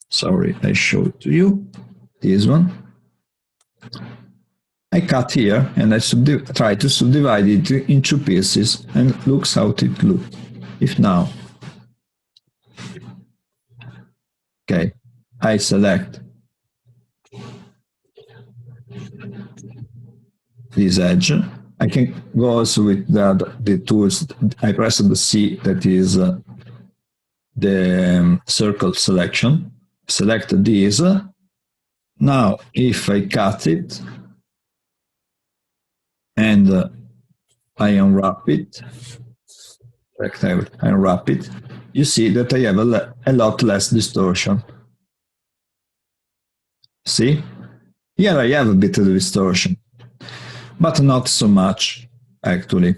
Sorry, I showed to you this one. I cut here and I try to subdivide it into pieces, and looks how it looks. If now, okay, I select this edge. I can go also with the tools. I press the C, that is the circle selection. Select this. Now, if I cut it and I unwrap it, rectangle, unwrap it, you see that I have a lot less distortion. See? Here I have a bit of distortion, but not so much, actually.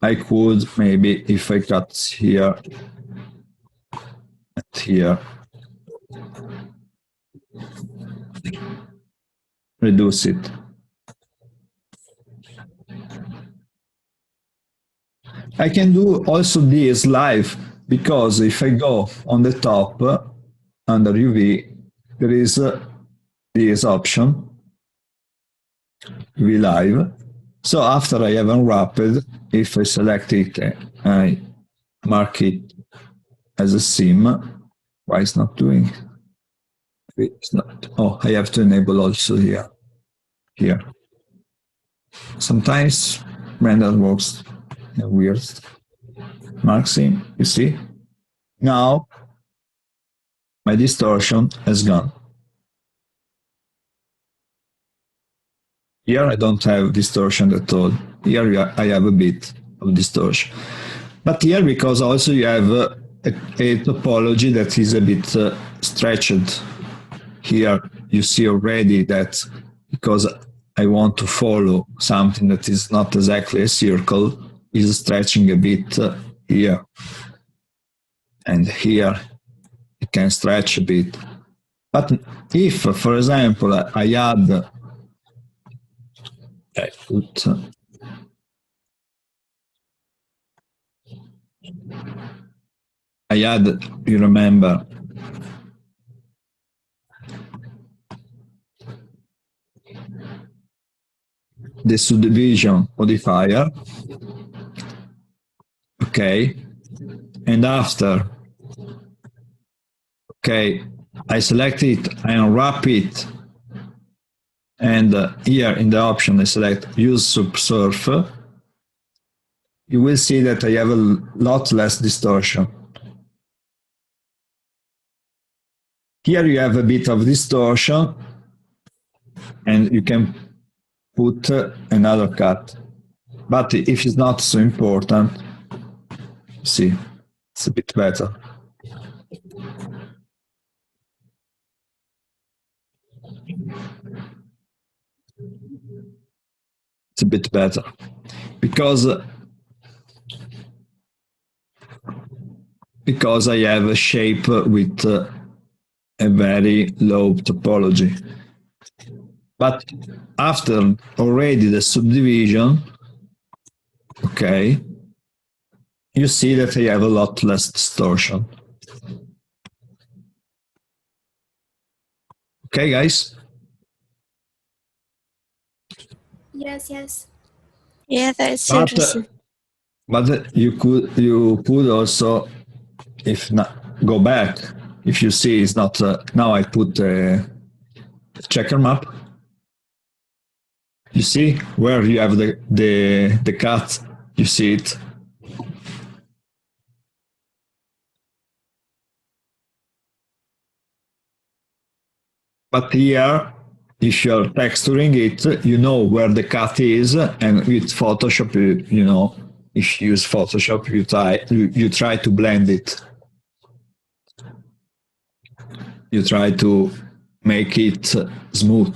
I could maybe, if I cut here and here, reduce it. I can do also this live, because if I go on the top under UV, there is this option, UV live. So after I have unwrapped, if I select it, I mark it as a sim. Why it's not doing? It's not. Oh, I have to enable also here. Here. Sometimes render works weird. Mark sim, you see? Now my distortion has gone. Here I don't have distortion at all. Here I have a bit of distortion. But here, because also you have a topology that is a bit stretched. Here you see already that because I want to follow something that is not exactly a circle, is stretching a bit here. And here it can stretch a bit. But if, for example, I add you remember, the subdivision modifier, okay, and after, okay, I select it, I unwrap it, and here in the option I select use subsurf, you will see that I have a lot less distortion. Here you have a bit of distortion, and you can put another cut. But if it's not so important, see, it's a bit better. It's a bit better because I have a shape with a very low topology. But after already the subdivision, okay, you see that I have a lot less distortion. Okay, guys? Yes, yes. Yeah, that's But interesting. you could also, if not, go back. If you see it's not now I put a checker map. You see where you have the cut. You see it. But here, if you're texturing it, you know where the cut is, and with Photoshop, you know, if you use Photoshop, you try to blend it. You try to make it smooth.